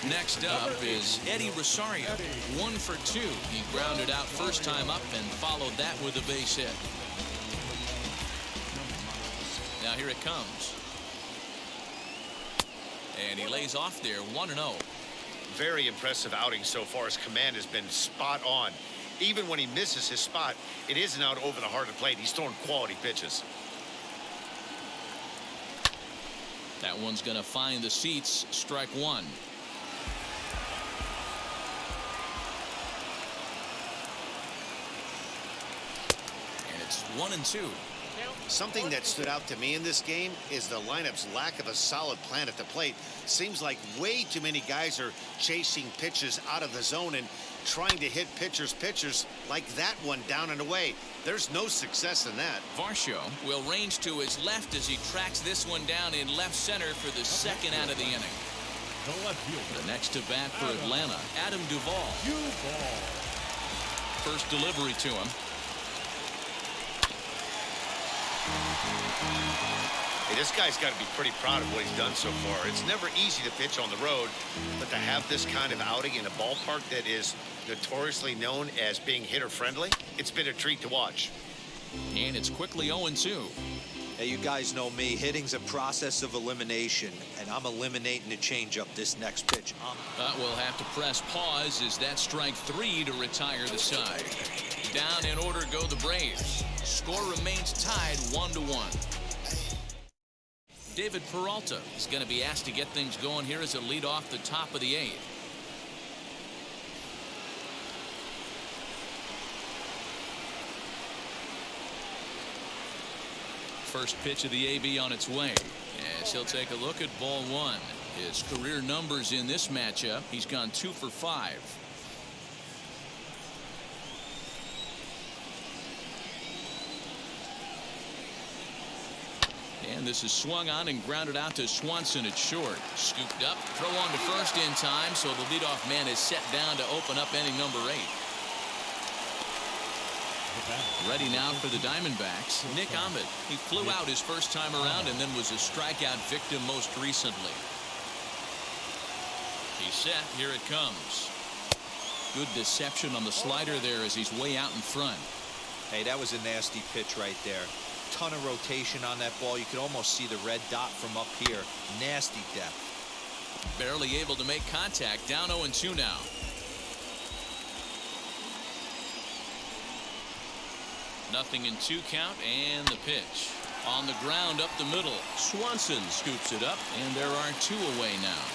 Next up is Eddie Rosario. 1 for 2. He grounded out first time up and followed that with a base hit. Now here it comes. And he lays off there 1-0. Very impressive outing so far. His command has been spot on. Even when he misses his spot, it isn't out over the heart of the plate. He's throwing quality pitches. That one's going to find the seats. Strike one. And it's 1-2. Something that stood out to me in this game is the lineup's lack of a solid plan at the plate. Seems like way too many guys are chasing pitches out of the zone and trying to hit pitchers like that one down and away. There's no success in that. Varsho will range to his left as he tracks this one down in left center for the second out of the inning. The next to bat for Atlanta, Adam Duvall. First delivery to him. Hey, this guy's got to be pretty proud of what he's done so far. It's never easy to pitch on the road, but to have this kind of outing in a ballpark that is notoriously known as being hitter-friendly, it's been a treat to watch. And it's quickly 0-2. Hey, you guys know me. Hitting's a process of elimination, and I'm eliminating the changeup this next pitch. We'll have to press pause as that's strike three to retire the side. Down in order go the Braves. Score remains tied 1-1. David Peralta is going to be asked to get things going here as a lead off the top of the eighth. First pitch of the AB on its way as he'll take a look at ball one. His career numbers in this matchup, he's gone 2 for 5. And this is swung on and grounded out to Swanson at short. Scooped up, throw on to first in time, so the leadoff man is set down to open up inning number 8. Ready now for the Diamondbacks, Nick Ahmed. He flew out his first time around and then was a strikeout victim most recently. He's set. Here it comes. Good deception on the slider there as he's way out in front. Hey, that was a nasty pitch right there. Ton of rotation on that ball. You could almost see the red dot from up here. Nasty depth. Barely able to make contact. Down 0-2 now. Nothing in 2 count, and the pitch on the ground up the middle. Swanson scoops it up, and there are 2 away now.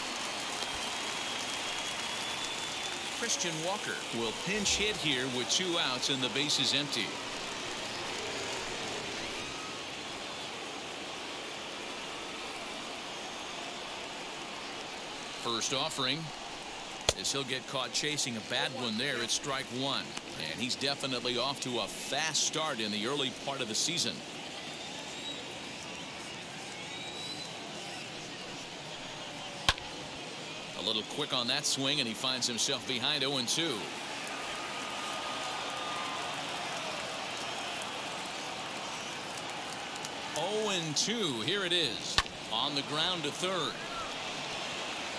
Christian Walker will pinch hit here with 2 outs and the base is empty. First offering as he'll get caught chasing a bad one there. It's strike one, and he's definitely off to a fast start in the early part of the season. A little quick on that swing, and he finds himself behind 0-2. Oh, 0-2. Here it is. On the ground to third.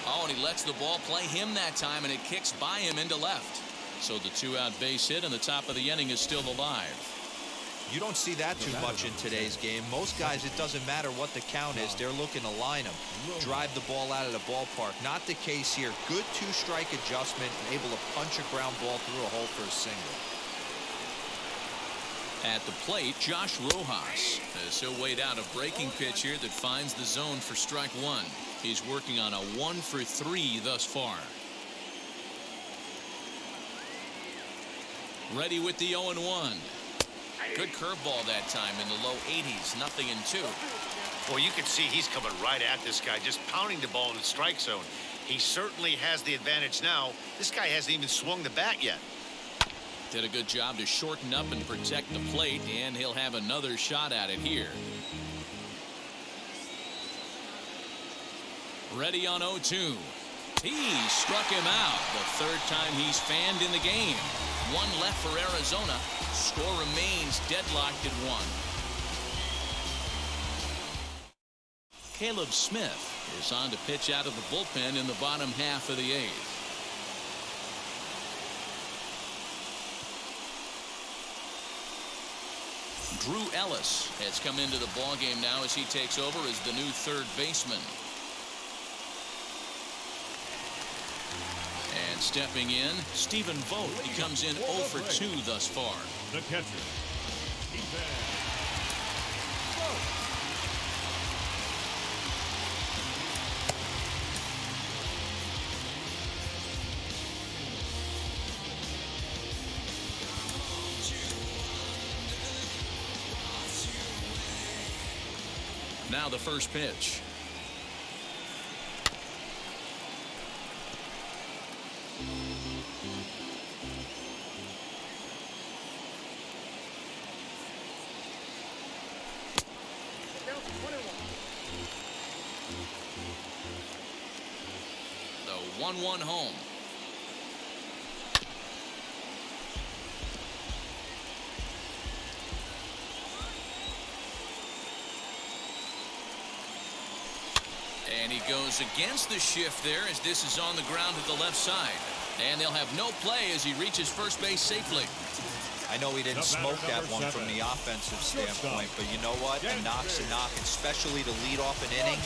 Oh, and he lets the ball play him that time, and it kicks by him into left. So the 2-out base hit, and the top of the inning is still alive. You don't see that too much in today's game. Most guys, it doesn't matter what the count is. They're looking to line them, drive the ball out of the ballpark. Not the case here. Good two-strike adjustment, and able to punch a ground ball through a hole for a single. At the plate, Josh Rojas, as he'll wait out a breaking pitch here that finds the zone for strike one. He's working on a 1-for-3 thus far. Ready with the 0-1. Good curveball that time in the low 80s, 0-2. Well, you can see he's coming right at this guy, just pounding the ball in the strike zone. He certainly has the advantage now. This guy hasn't even swung the bat yet. Did a good job to shorten up and protect the plate, and he'll have another shot at it here. Ready on 0-2. He struck him out. The third time he's fanned in the game. One left for Arizona. Score remains deadlocked at 1. Caleb Smith is on to pitch out of the bullpen in the bottom half of the 8th. Drew Ellis has come into the ballgame now as he takes over as the new third baseman. And stepping in, Stephen Vogt. He comes in 0 for 2 thus far. The catcher, Katel Marte. Now the first pitch. The 1-1 home. And he goes against the shift there as this is on the ground at the left side. And they'll have no play as he reaches first base safely. I know he didn't smoke that one from the offensive standpoint, but you know what? A knock's a knock, especially to lead off an inning,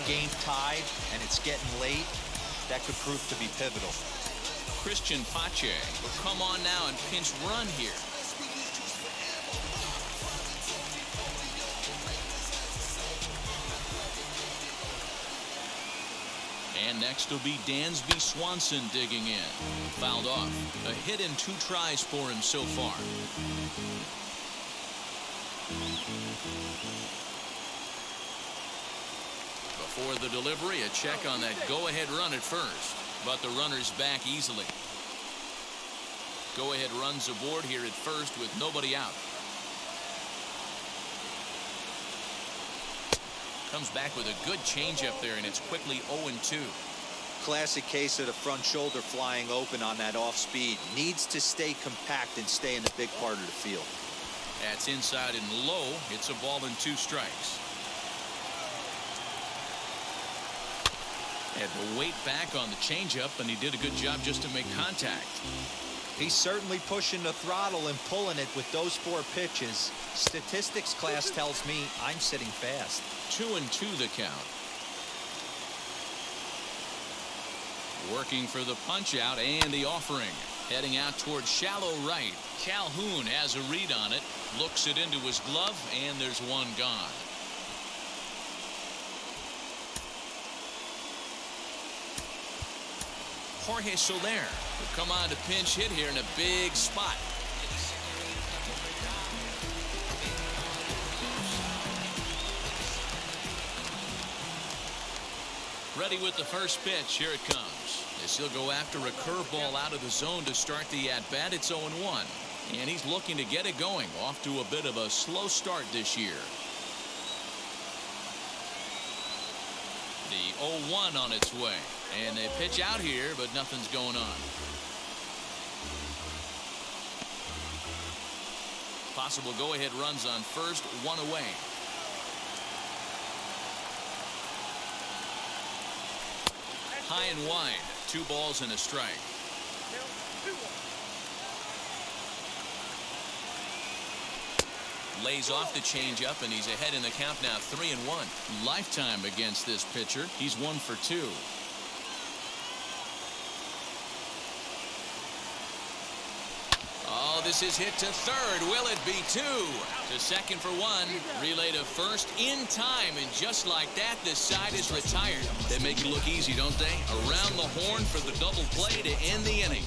game tied, and it's getting late. That could prove to be pivotal. Christian Pache will come on now and pinch run here. And next will be Dansby Swanson digging in. Fouled off. A hit in 2 tries for him so far. Before the delivery, a check on that go-ahead run at first. But the runner's back easily. Go-ahead runs aboard here at first with nobody out. Comes back with a good changeup there, and it's quickly 0-2. Classic case of the front shoulder flying open on that off speed. Needs to stay compact and stay in the big part of the field. That's inside and low. It's a ball and 2 strikes. Had to wait back on the changeup, and he did a good job just to make contact. He's certainly pushing the throttle and pulling it with those 4 pitches. Statistics class tells me I'm sitting fast. 2-2 the count. Working for the punch out and the offering. Heading out towards shallow right. Calhoun has a read on it. Looks it into his glove, and there's one gone. Jorge Soler will come on to pinch hit here in a big spot. Ready with the first pitch. Here it comes. This he'll go after a curveball out of the zone to start the at-bat. It's 0-1. And he's looking to get it going. Off to a bit of a slow start this year. The 0-1 on its way. And they pitch out here, but nothing's going on. Possible go-ahead runs on first, 1 away. High and wide. 2 balls and a strike. Now, 2-1. Lays off the changeup, and he's ahead in the count now, 3-1. Lifetime against this pitcher. He's 1 for 2. Oh, this is hit to third. Will it be 2? To second for 1. Relay to first in time, and just like that, this side is retired. They make it look easy, don't they? Around the horn for the double play to end the inning.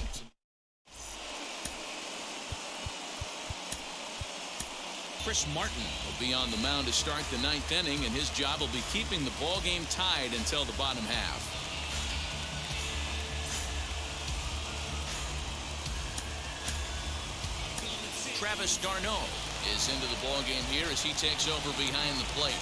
Chris Martin will be on the mound to start the 9th inning, and his job will be keeping the ball game tied until the bottom half. Travis d'Arnaud is into the ball game here as he takes over behind the plate.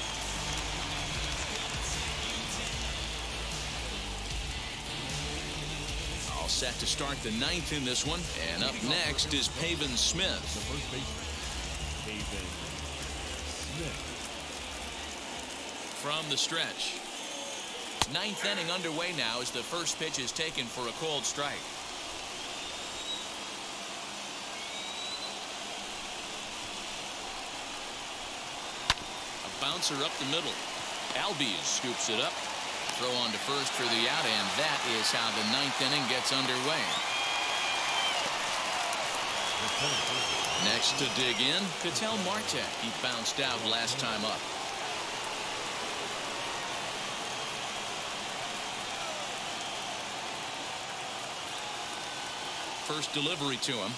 All set to start the 9th in this one, and up next is Pavin Smith. The first baseman, Pavin Smith. From the stretch. 9th inning underway now as the first pitch is taken for a called strike. Bouncer up the middle. Albies scoops it up. Throw on to first for the out, and that is how the 9th inning gets underway. Next to dig in, Katel Marte. He bounced out last time up. First delivery to him.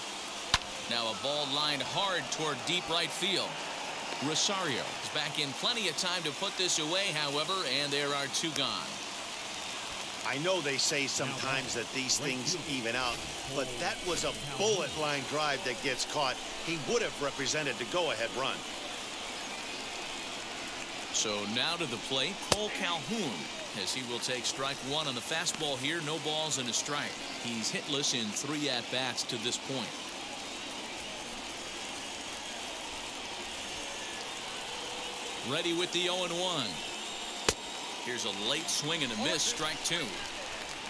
Now a ball lined hard toward deep right field. Rosario is back in plenty of time to put this away, however, and there are 2 gone. I know they say sometimes that these things even out, but that was a bullet line drive that gets caught. He would have represented the go-ahead run. So now to the plate, Cole Calhoun, as he will take strike 1 on the fastball here. No balls and a strike. He's hitless in 3 at-bats to this point. Ready with the 0-1. Here's a late swing and a miss. Strike 2.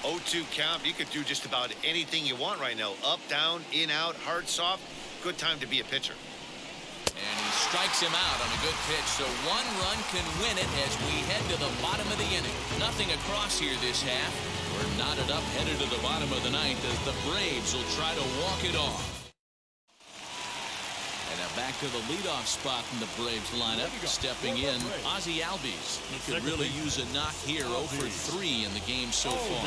0-2 count. You could do just about anything you want right now. Up, down, in, out, hard, soft. Good time to be a pitcher. And he strikes him out on a good pitch, so 1 run can win it as we head to the bottom of the inning. Nothing across here this half. We're knotted up, headed to the bottom of the 9th as the Braves will try to walk it off. And now back to the leadoff spot in the Braves lineup. Stepping in, Ozzie Albies. He could really use a knock here. 0 for 3 in the game so far.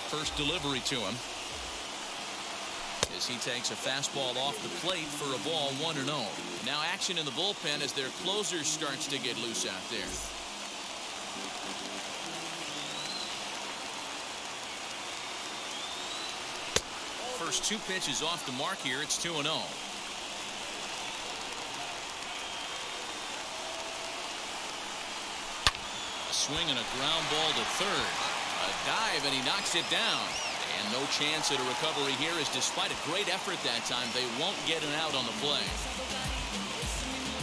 First delivery to him as he takes a fastball off the plate for a ball. 1-0. Now action in the bullpen as their closer starts to get loose out there. First 2 pitches off the mark here. It's 2-0. A swing and a ground ball to third. A dive, and he knocks it down. And no chance at a recovery here, as despite a great effort that time, they won't get an out on the play.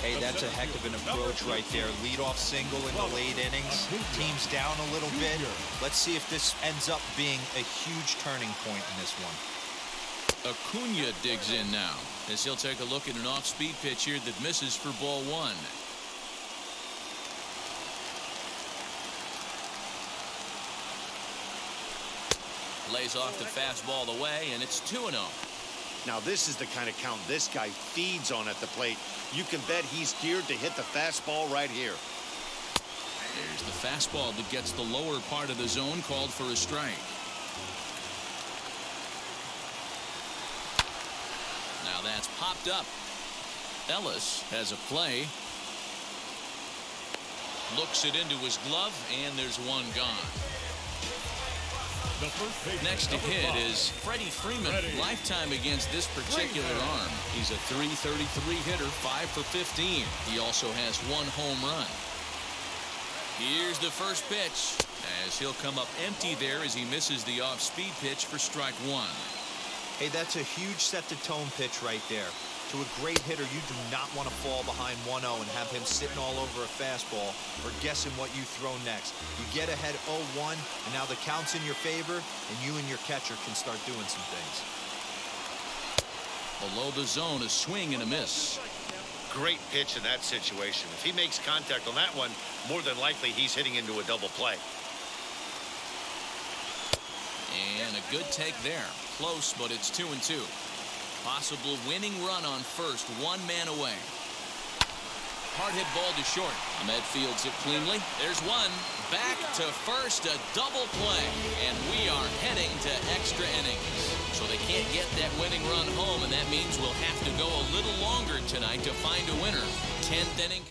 Hey, that's a heck of an approach right there. Leadoff single in the late innings. Team's down a little bit. Let's see if this ends up being a huge turning point in this one. Acuna digs in now as he'll take a look at an off-speed pitch here that misses for ball 1. Lays off the fastball away, and it's 2-0. Now this is the kind of count this guy feeds on at the plate. You can bet he's geared to hit the fastball right here. There's the fastball that gets the lower part of the zone, called for a strike. Now that's popped up. Ellis has a play. Looks it into his glove, and there's 1 gone. Next to hit is Freddy Freeman. Lifetime against this particular arm. He's a .333 hitter, 5 for 15. He also has 1 home run. Here's the first pitch as he'll come up empty there as he misses the off-speed pitch for strike 1. Hey, that's a huge set-the-tone pitch right there. To To a great hitter, you do not want to fall behind 1-0 and have him sitting all over a fastball or guessing what you throw next. You get ahead 0-1, and now the count's in your favor, and you and your catcher can start doing some things. Below the zone, a swing and a miss. Great pitch in that situation. If he makes contact on that one, more than likely he's hitting into a double play. And a good take there. Close, but it's 2-2. Possible winning run on first, one man away. Hard hit ball to short. Ahmed fields it cleanly. There's one. Back to first, a double play. And we are heading to extra innings. So they can't get that winning run home, and that means we'll have to go a little longer tonight to find a winner. 10th inning.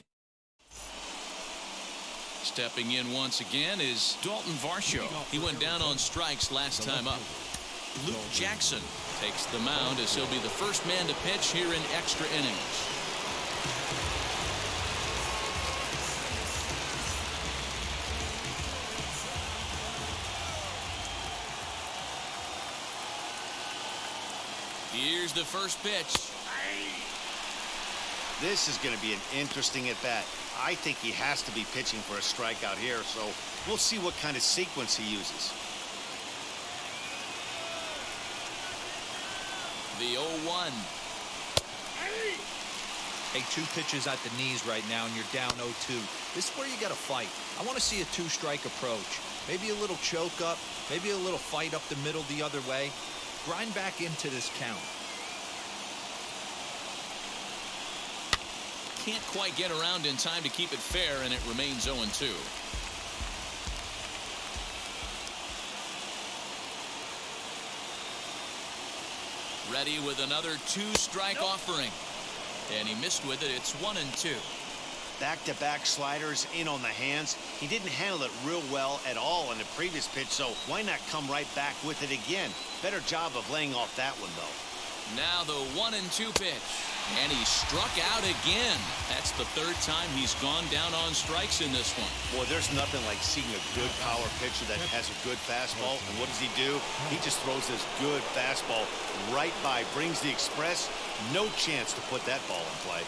Stepping in once again is Dalton Varsho. He went down on strikes last time up. Luke Jackson takes the mound as he'll be the first man to pitch here in extra innings. Here's the first pitch. This is going to be an interesting at bat. I think he has to be pitching for a strikeout here, so we'll see what kind of sequence he uses. The 0-1. Hey, 2 pitches at the knees right now, and you're down 0-2. This is where you got to fight. I want to see a 2-strike approach. Maybe a little choke up, maybe a little fight up the middle the other way. Grind back into this count. Can't quite get around in time to keep it fair, and it remains 0-2. Ready with another 2-strike offering. And he missed with it. It's 1-2. Back-to-back sliders in on the hands. He didn't handle it real well at all on the previous pitch, so why not come right back with it again? Better job of laying off that one, though. Now the 1-2 pitch. And he struck out again. That's the 3rd time he's gone down on strikes in this one. Boy, there's nothing like seeing a good power pitcher that has a good fastball. And what does he do? He just throws this good fastball right by, brings the express. No chance to put that ball in play.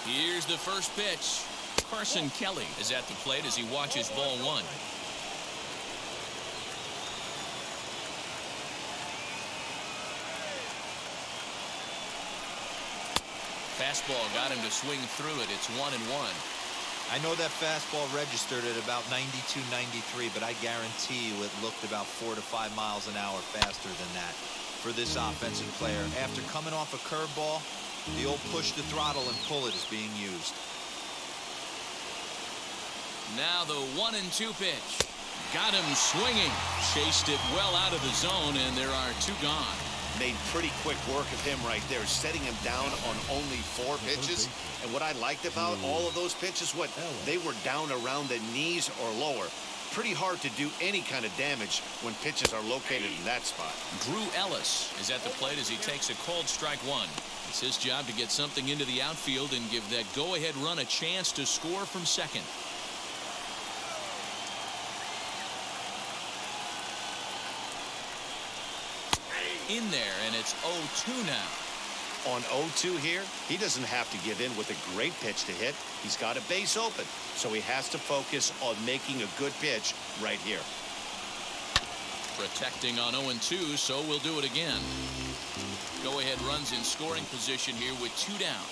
Here's the first pitch. Carson Kelly is at the plate as he watches ball 1. Fastball got him to swing through it. It's 1-1. I know that fastball registered at about 92, 93, but I guarantee you it looked about 4 to 5 miles an hour faster than that for this offensive player. After coming off a curveball, the old push the throttle and pull it is being used. Now the 1-2 pitch. Got him swinging. Chased it well out of the zone, and there are 2 gone. Made pretty quick work of him right there, setting him down on only 4 pitches. And what I liked about all of those pitches, they were down around the knees or lower. Pretty hard to do any kind of damage when pitches are located in that spot. Drew Ellis is at the plate as he takes a called strike 1. It's his job to get something into the outfield and give that go-ahead run a chance to score from second. In there, and it's 0-2 now. On 0-2 here, he doesn't have to give in with a great pitch to hit. He's got a base open, so he has to focus on making a good pitch right here. Protecting on 0-2, so we'll do it again. Go-ahead runs in scoring position here with 2 down.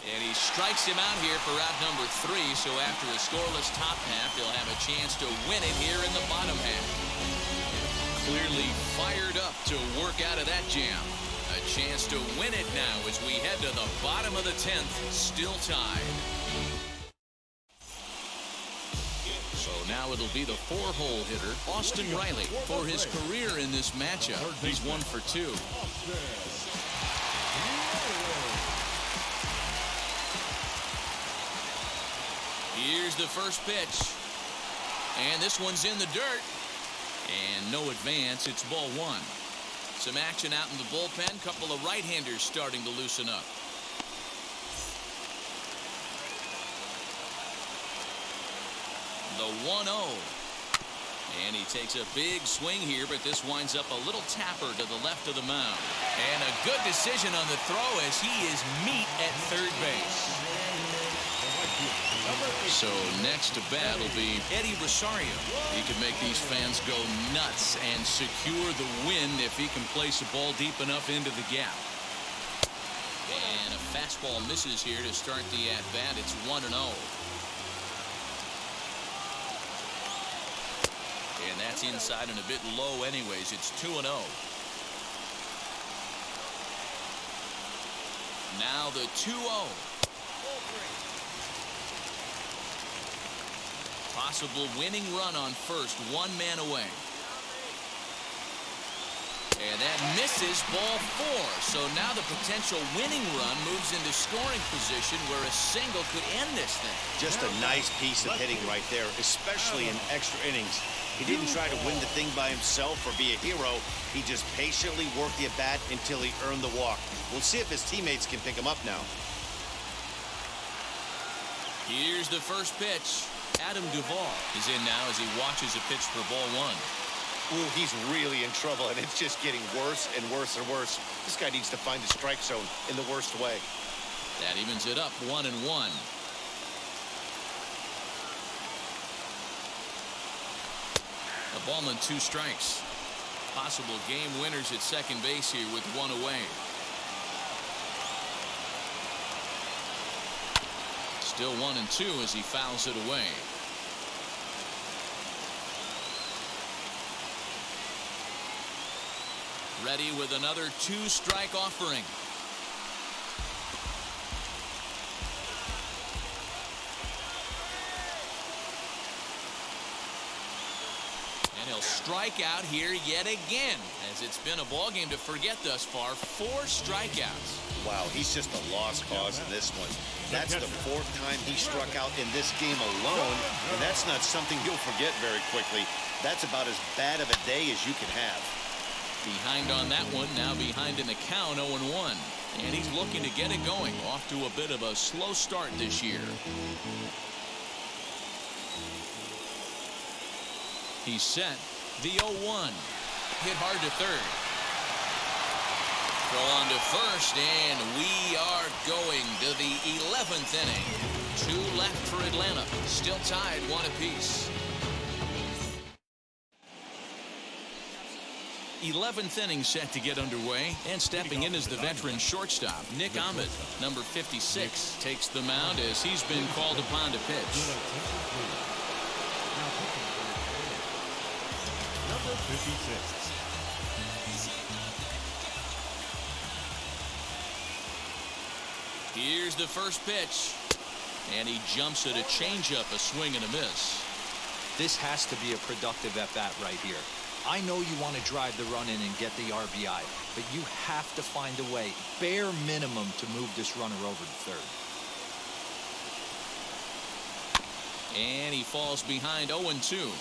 And he strikes him out here for out number 3, so after a scoreless top half, they'll have a chance to win it here in the bottom half. Clearly fired up to work out of that jam. A chance to win it now as we head to the bottom of the 10th, still tied. So now it'll be the 4-hole hitter, Austin Riley, for his career in this matchup. He's 1 for 2. Here's the first pitch. And this one's in the dirt. And no advance. It's ball 1. Some action out in the bullpen. Couple of right-handers starting to loosen up. The 1-0. And he takes a big swing here, but this winds up a little tapper to the left of the mound. And a good decision on the throw as he is meat at third base. So next to bat will be Eddie Rosario. He can make these fans go nuts and secure the win if he can place a ball deep enough into the gap. And a fastball misses here to start the at-bat. It's 1-0. And that's inside and a bit low anyways. It's 2-0. Now the 2-0. Possible winning run on first, one man away. And that misses, ball 4. So now the potential winning run moves into scoring position where a single could end this thing. Just a nice piece of hitting right there, especially in extra innings. He didn't try to win the thing by himself or be a hero. He just patiently worked the at-bat until he earned the walk. We'll see if his teammates can pick him up now. Here's the first pitch. Adam Duvall is in now as he watches a pitch for ball 1. Ooh, he's really in trouble, and it's just getting worse and worse and worse. This guy needs to find the strike zone in the worst way. That evens it up, 1-1. A ball and 2 strikes. Possible game winners at second base here with 1 away. Still 1-2 as he fouls it away. Ready with another 2-strike offering. And he'll strike out here yet again, as it's been a ball game to forget thus far. 4 strikeouts. Wow, he's just a lost cause in this one. That's the 4th time he struck out in this game alone, and that's not something you'll forget very quickly. That's about as bad of a day as you can have. Behind on that one, now behind in the count, 0-1. And he's looking to get it going. Off to a bit of a slow start this year. He's set. The 0-1. Hit hard to third. Throw on to first, and we are going to the 11th inning. 2 left for Atlanta. Still tied 1 apiece. 11th inning set to get underway, and stepping in is the veteran shortstop Nick Ahmed. Number 56 takes the mound as he's been called upon to pitch. Number 56. Here's the first pitch, and he jumps at a changeup, a swing and a miss. This has to be a productive at-bat right here. I know you want to drive the run in and get the RBI, but you have to find a way, bare minimum, to move this runner over to third. And he falls behind 0-2.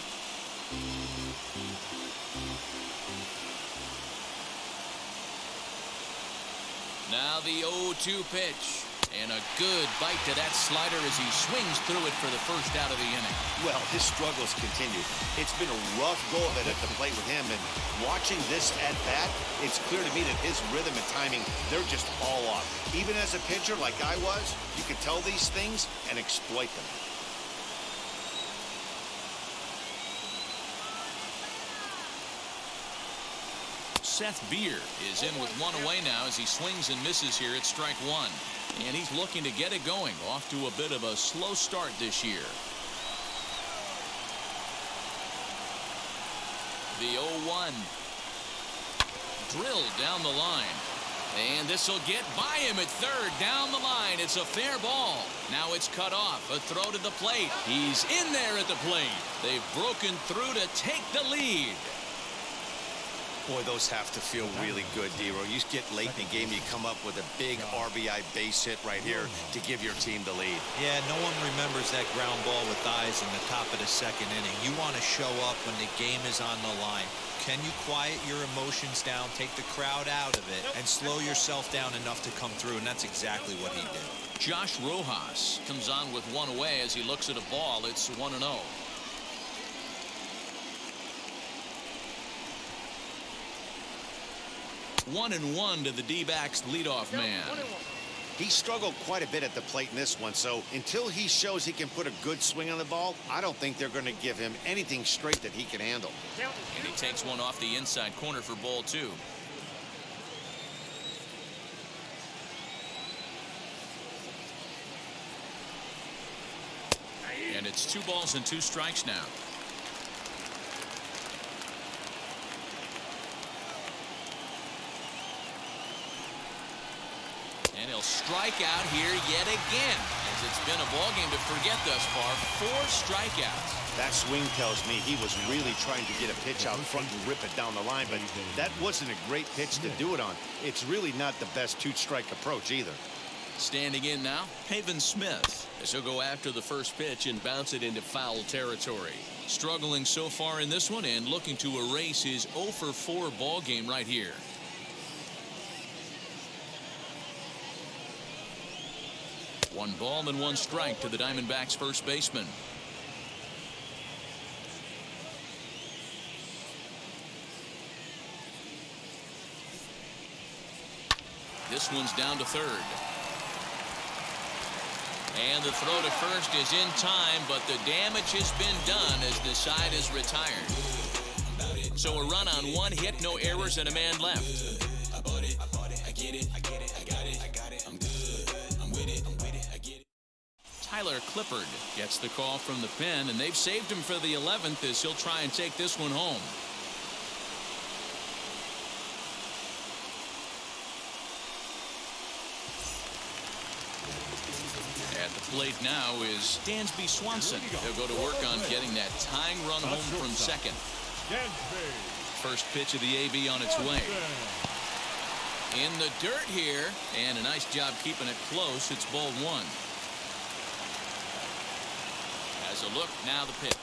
Now the 0-2 pitch. And a good bite to that slider as he swings through it for the first out of the inning. Well, his struggles continue. It's been a rough go of it at the plate with him, and watching this at-bat, it's clear to me that his rhythm and timing, they're just all off. Even as a pitcher like I was, you could tell these things and exploit them. Seth Beer is in with 1 away now as he swings and misses here at strike 1. And he's looking to get it going. Off to a bit of a slow start this year. The 0-1. Drilled down the line. And this will get by him at third. Down the line. It's a fair ball. Now it's cut off. A throw to the plate. He's in there at the plate. They've broken through to take the lead. Boy, those have to feel really good, D-Row. You get late in the game, you come up with a big RBI base hit right here to give your team the lead. Yeah, no one remembers that ground ball with eyes in the top of the 2nd inning. You want to show up when the game is on the line. Can you quiet your emotions down, take the crowd out of it, and slow yourself down enough to come through? And that's exactly what he did. Josh Rojas comes on with 1 away as he looks at a ball. It's 1-0. 1-1 to the D-backs leadoff man. He struggled quite a bit at the plate in this one, so until he shows he can put a good swing on the ball, I don't think they're going to give him anything straight that he can handle. And he takes one off the inside corner for ball 2. And it's 2 balls and 2 strikes now. And he'll strike out here yet again, as it's been a ball game to forget thus far. 4 strikeouts. That swing tells me he was really trying to get a pitch out front and rip it down the line, but that wasn't a great pitch to do it on. It's really not the best 2-strike approach either. Standing in now, Haven Smith, as he'll go after the first pitch and bounce it into foul territory. Struggling so far in this one and looking to erase his 0-for-4 ball game right here. One ball and 1 strike to the Diamondbacks first baseman. This one's down to third. And the throw to first is in time, but the damage has been done as the side is retired. So a run on 1 hit, no errors, and a man left. Tyler Clippard gets the call from the pen, and they've saved him for the 11th as he'll try and take this one home. At the plate now is Dansby Swanson. He'll go to work on getting that tying run home from second. First pitch of the AB on its way. In the dirt here, and a nice job keeping it close. It's ball 1. As a look, now the pitch.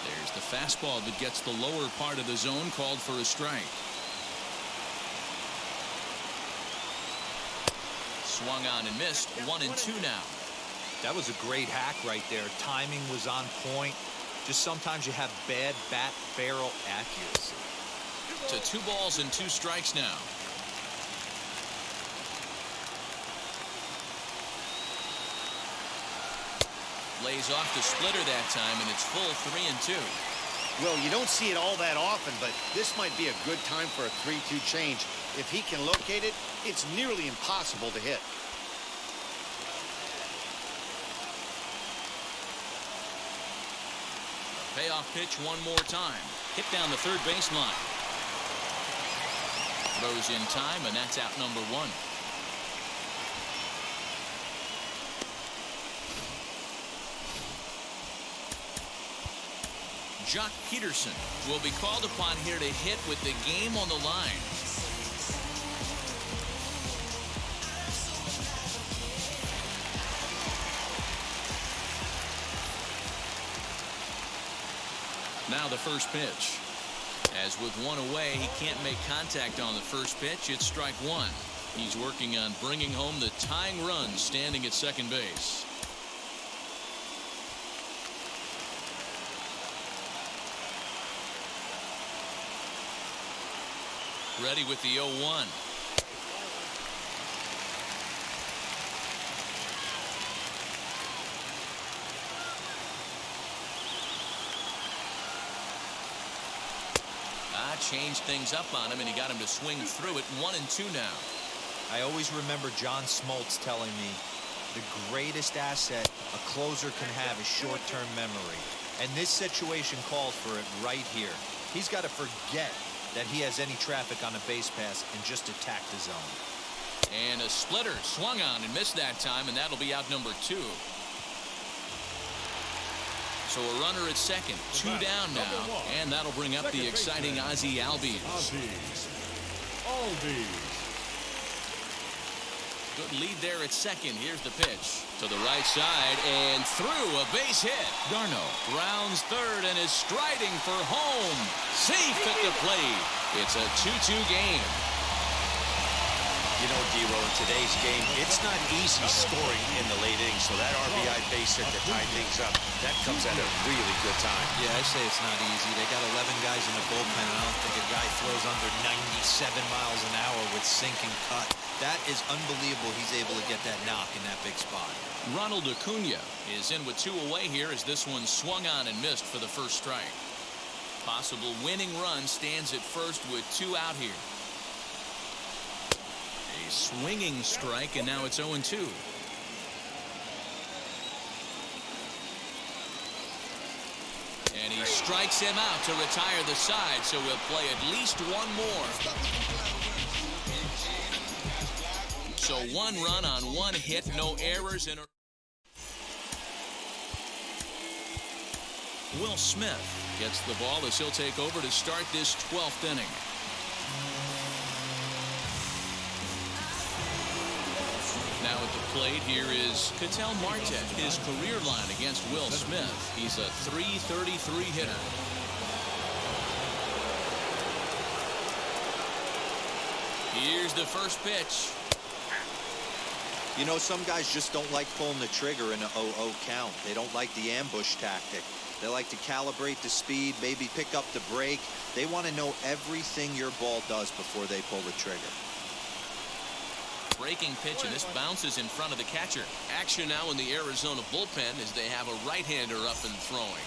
There's the fastball that gets the lower part of the zone, called for a strike. Swung on and missed. 1-2 now. That was a great hack right there. Timing was on point. Just sometimes you have bad bat barrel accuracy. To 2 balls and 2 strikes now. Lays off the splitter that time, and it's full 3-2. Well, you don't see it all that often, but this might be a good time for a 3-2 change. If he can locate it, it's nearly impossible to hit. Payoff pitch one more time. Hit down the third baseline. Throws in time, and that's out number 1. Jock Peterson will be called upon here to hit with the game on the line. Now the first pitch. As with 1 away, he can't make contact on the first pitch. It's strike 1. He's working on bringing home the tying run, standing at second base. Ready with the 0-1. Changed things up on him, and he got him to swing through it. 1-2 now. I always remember John Smoltz telling me the greatest asset a closer can have is short-term memory. And this situation calls for it right here. He's got to forget that he has any traffic on a base pass and just attack the zone. And a splitter swung on and missed that time, and that'll be out number 2. So a runner at second, 2 down now, and that'll bring up the exciting Ozzie Albies. Good lead there at second. Here's the pitch to the right side and through, a base hit. Garno rounds third and is striding for home. Safe at the plate. It's a 2-2 game. You know, D-Roll, in today's game, it's not easy scoring in the late innings, so that RBI base hit to tie things up, that comes at a really good time. Yeah, I say it's not easy. They got 11 guys in the bullpen, and I don't think a guy throws under 97 miles an hour with sinking cut. That is unbelievable he's able to get that knock in that big spot. Ronald Acuna is in with 2 away here as this one swung on and missed for the first strike. Possible winning run stands at first with 2 out here. A swinging strike, and now it's 0-2. And he strikes him out to retire the side, so he'll play at least 1 more. So 1 run on 1 hit, no errors. Will Smith gets the ball as he'll take over to start this 12th inning. Now at the plate, here is Katel Marte. His career line against Will Smith. He's a .333 hitter. Here's the first pitch. You know, some guys just don't like pulling the trigger in an 0-0 count. They don't like the ambush tactic. They like to calibrate the speed, maybe pick up the brake. They want to know everything your ball does before they pull the trigger. Breaking pitch, and this bounces in front of the catcher. Action now in the Arizona bullpen as they have a right-hander up and throwing.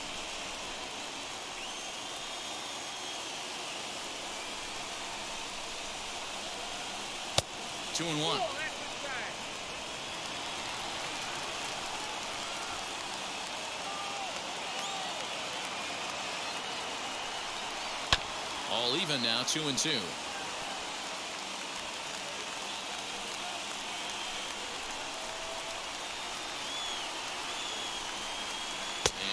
Two and 1. All even now, 2-2.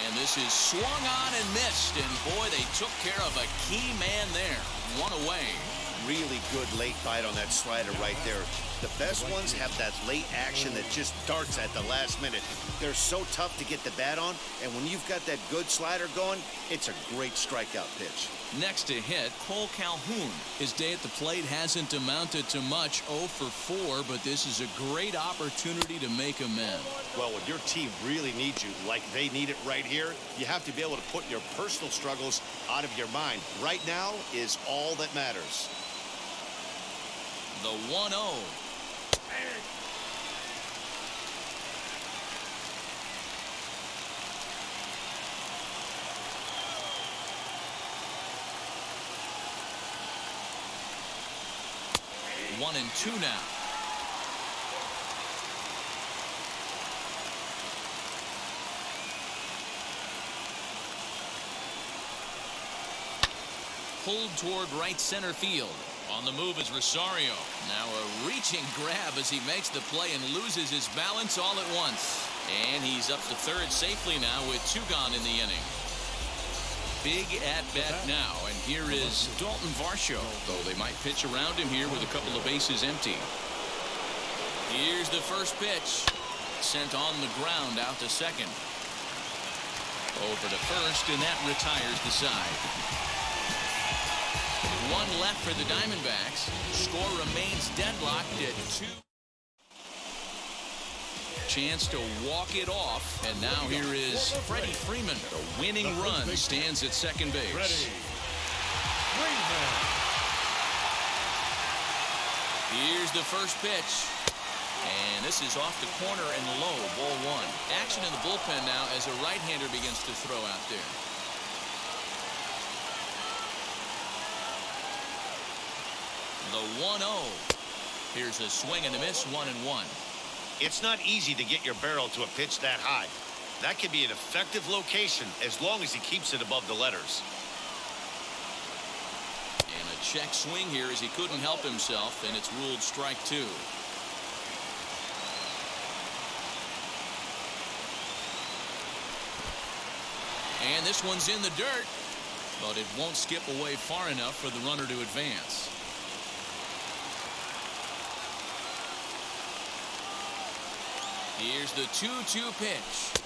And this is swung on and missed, and boy, they took care of a key man there. 1 away. Really good late bite on that slider right there. The best ones have that late action that just darts at the last minute. They're so tough to get the bat on, and when you've got that good slider going, it's a great strikeout pitch. Next to hit, Cole Calhoun. His day at the plate hasn't amounted to much, 0 for 4, but this is a great opportunity to make amends. Well, when your team really needs you, like they need it right here, you have to be able to put your personal struggles out of your mind. Right now is all that matters. The 1-0. One and 2 now. Pulled toward right center field. On the move is Rosario. Now a reaching grab as he makes the play and loses his balance all at once. And he's up to third safely now with 2 gone in the inning. Big at-bat now, and here is Dalton Varsho, though they might pitch around him here with a couple of bases empty. Here's the first pitch. Sent on the ground out to second. Over to first, and that retires the side. 1 left for the Diamondbacks. Score remains deadlocked at 2. Chance to walk it off, and now here is Freddy Freeman. The winning run stands at second base. Freddy Freeman. Here's the first pitch, and this is off the corner and low, ball 1. Action in the bullpen now as a right-hander begins to throw out there. The 1-0. Here's a swing and a miss, 1-1. It's not easy to get your barrel to a pitch that high. That can be an effective location as long as he keeps it above the letters. And a check swing here as he couldn't help himself, and it's ruled strike 2. And this one's in the dirt, but it won't skip away far enough for the runner to advance. Here's the 2-2 pitch.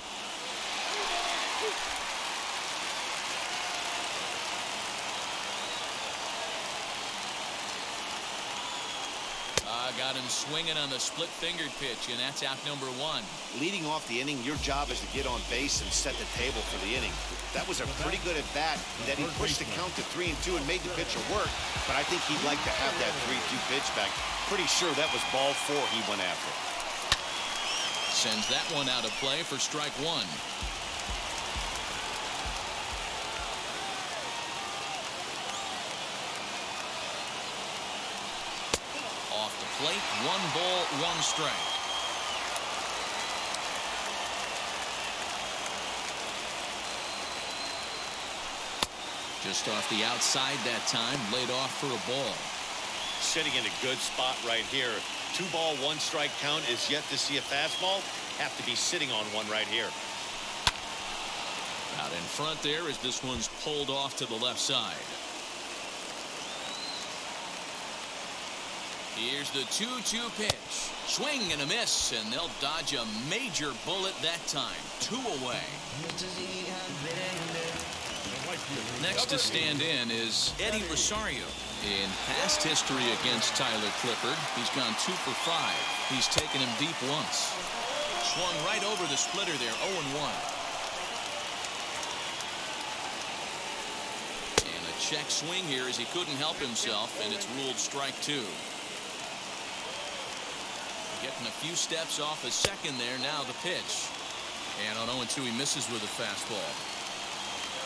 Got out and swinging on the split-fingered pitch, and that's out number one. Leading off the inning, your job is to get on base and set the table for the inning. That was a pretty good at-bat that he pushed the count to 3-2 and made the pitcher work, but I think he'd like to have that 3-2 pitch back. Pretty sure that was ball 4 he went after. Sends that one out of play for strike one. Off the plate, 1 ball, 1 strike. Just off the outside that time, laid off for a ball. Sitting in a good spot right here. 2 ball, 1 strike count is yet to see a fastball. Have to be sitting on one right here. Out in front there as this one's pulled off to the left side. Here's the 2-2 pitch. Swing and a miss, and they'll dodge a major bullet that time. 2 away. Next to stand in is Eddie Rosario. In past history against Tyler Clippard, he's gone 2 for 5. He's taken him deep once. Swung right over the splitter there, 0-1. And a check swing here as he couldn't help himself, and it's ruled strike 2. Getting a few steps off a second there. Now the pitch. And on 0-2 he misses with a fastball.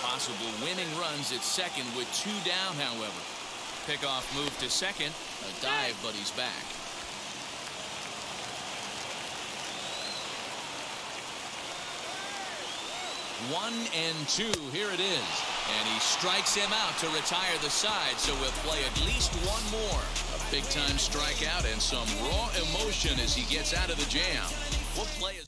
Possible winning runs at second with 2 down, however. Pickoff move to second. A dive, but he's back. 1-2. Here it is. And he strikes him out to retire the side, so we'll play at least 1 more. A big-time strikeout and some raw emotion as he gets out of the jam. We'll play it.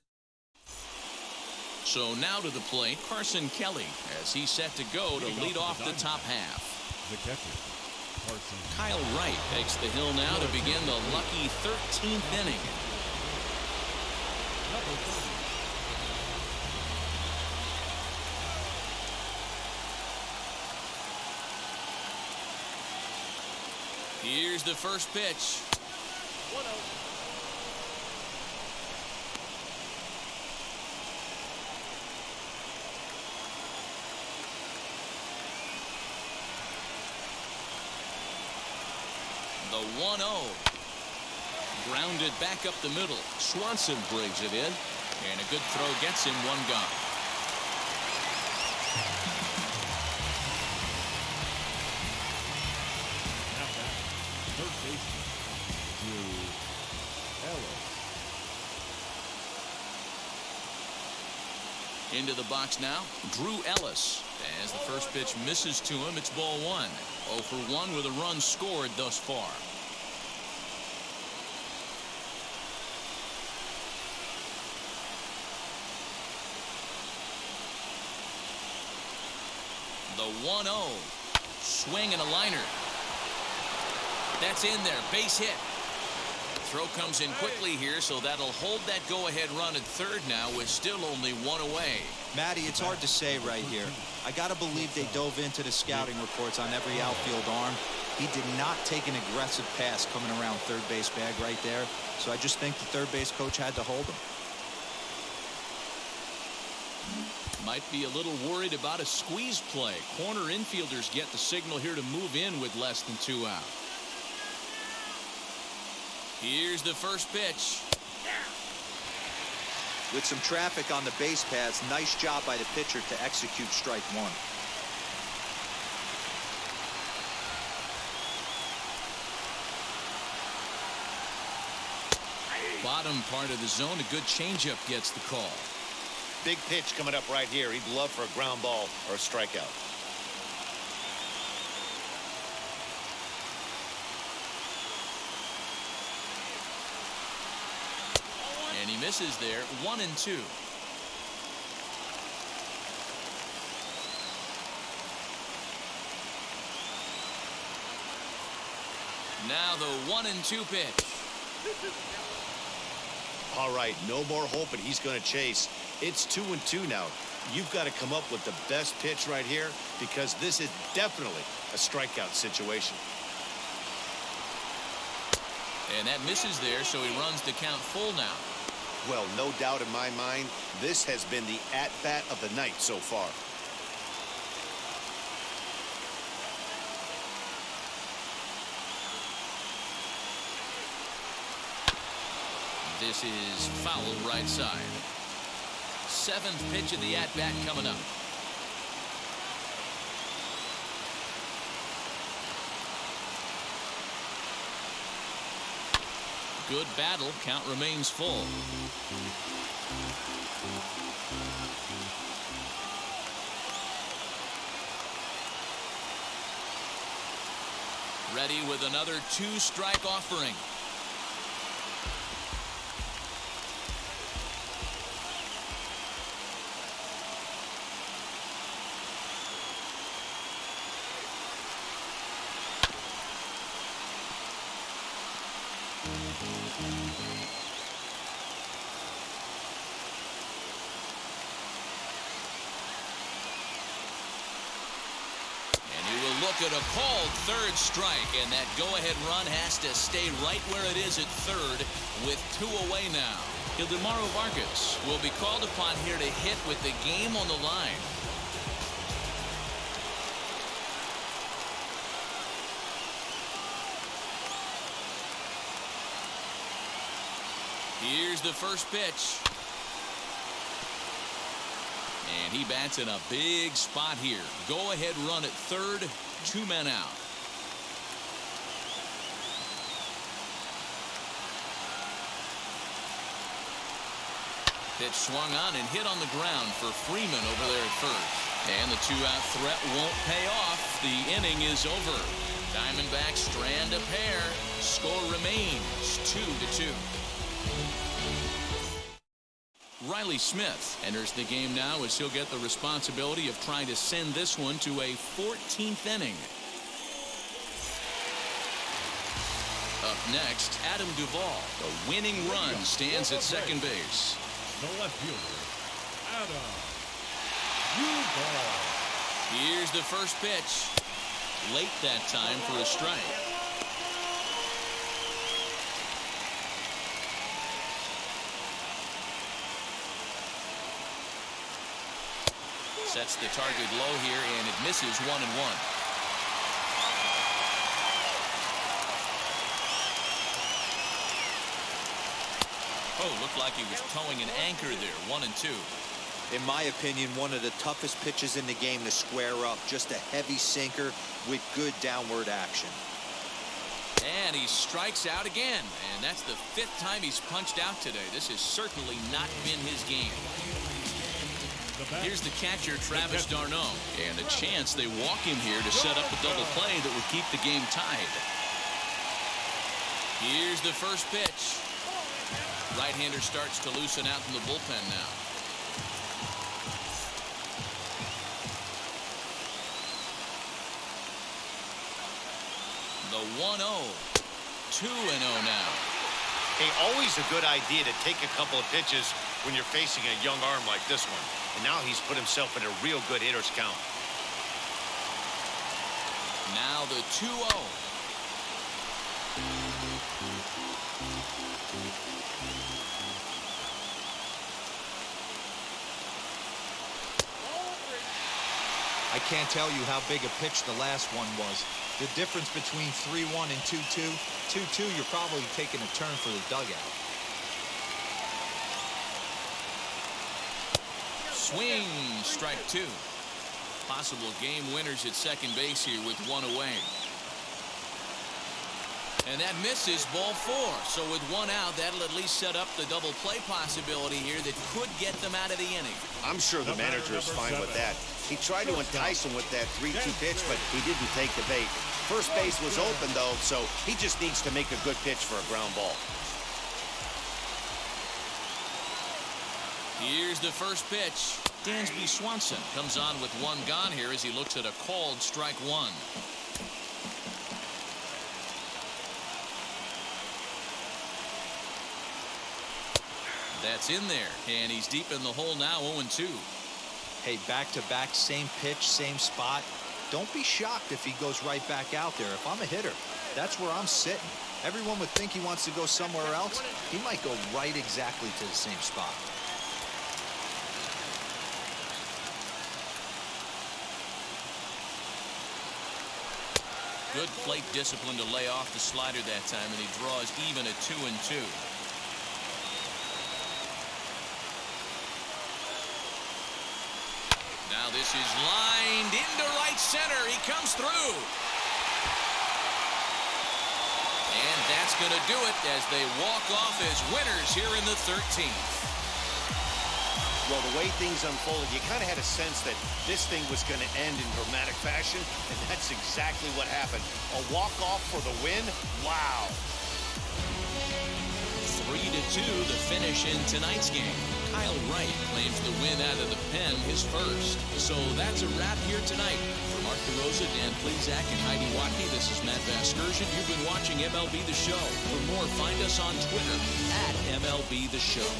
So now to the plate, Carson Kelly, as he's set to go to lead off the top half. The catcher, Carson. Kyle Wright takes the hill now to begin the lucky 13th inning. Number 30. Here's the first pitch. 1-0. The 1-0. Grounded back up the middle. Swanson brings it in. And a good throw gets him 1 gone. Now back. Third baseman, Ellis. Into the box now, Drew Ellis. As the first pitch misses to him, it's ball 1. 0 for 1 with a run scored thus far. The 1-0. Swing and a liner. That's in there. Base hit. Throw comes in quickly here, so that'll hold that go-ahead run at third now with still only 1 away. Matty, it's hard to say right here. I got to believe they dove into the scouting reports on every outfield arm. He did not take an aggressive pass coming around third base bag right there. So I just think the third base coach had to hold him. Might be a little worried about a squeeze play. Corner infielders get the signal here to move in with less than 2 out. Here's the first pitch. With some traffic on the base paths, nice job by the pitcher to execute strike 1. Bottom part of the zone, a good changeup gets the call. Big pitch coming up right here. He'd love for a ground ball or a strikeout. And he misses there. 1-2. Now the 1-2 pitch. All right, no more hoping he's going to chase. It's 2-2 now. You've got to come up with the best pitch right here because this is definitely a strikeout situation. And that misses there, so he runs the count full now. Well, no doubt in my mind, this has been the at-bat of the night so far. This is foul right side. 7th pitch of the at-bat coming up. Good battle. Count remains full. Ready with another 2-strike offering. Look at a called 3rd strike, and that go-ahead run has to stay right where it is at 3rd with 2 away now. Ildemaro Vargas will be called upon here to hit with the game on the line. Here's the first pitch. And he bats in a big spot here. Go-ahead run at 3rd, 2 men out. Pitch swung on and hit on the ground for Freeman over there at first. And the 2-out threat won't pay off. The inning is over. Diamondbacks strand a pair. Score remains 2-2. Riley Smith enters the game now as he'll get the responsibility of trying to send this one to a 14th inning. Up next, Adam Duvall. The winning run stands at second base. The left fielder, Adam Duvall. Here's the first pitch. Late that time for a strike. Sets the target low here, and it misses 1-1. Oh, looked like he was towing an anchor there. 1-2. In my opinion, one of the toughest pitches in the game to square up. Just a heavy sinker with good downward action. And he strikes out again, and that's the 5th time he's punched out today. This has certainly not been his game. Here's the catcher, Travis d'Arnaud, and a chance they walk him here to set up a double play that would keep the game tied. Here's the first pitch. Right-hander starts to loosen out from the bullpen now. The 1-0. 2-0 now. Hey, always a good idea to take a couple of pitches when you're facing a young arm like this one. And now he's put himself in a real good hitter's count. Now the 2-0. I can't tell you how big a pitch the last one was. The difference between 3-1 and 2-2. 2-2, you're probably taking a turn for the dugout. Swing, strike 2. Possible game winners at second base here with 1 away. And that misses, ball 4. So with 1 out, that'll at least set up the double play possibility here that could get them out of the inning. I'm sure the manager is fine with that. He tried to entice him with that 3-2 pitch, but he didn't take the bait. First base was open, though, so he just needs to make a good pitch for a ground ball. Here's the first pitch. Dansby Swanson comes on with 1 gone here as he looks at a called strike 1. That's in there, and he's deep in the hole now, 0-2. Hey, back-to-back, same pitch, same spot. Don't be shocked if he goes right back out there. If I'm a hitter, that's where I'm sitting. Everyone would think he wants to go somewhere else. He might go right exactly to the same spot. Good plate discipline to lay off the slider that time, and he draws even at 2-2. Now this is lined into right center. He comes through. And that's going to do it as they walk off as winners here in the 13th. Well, the way things unfolded, you kind of had a sense that this thing was going to end in dramatic fashion, and that's exactly what happened. A walk-off for the win? Wow. 3-2 the finish in tonight's game. Kyle Wright claims the win out of the pen, his first. So that's a wrap here tonight. For Mark DeRosa, Dan Plezak, and Heidi Watney, this is Matt Vasgersian. You've been watching MLB The Show. For more, find us on Twitter @MLB The Show.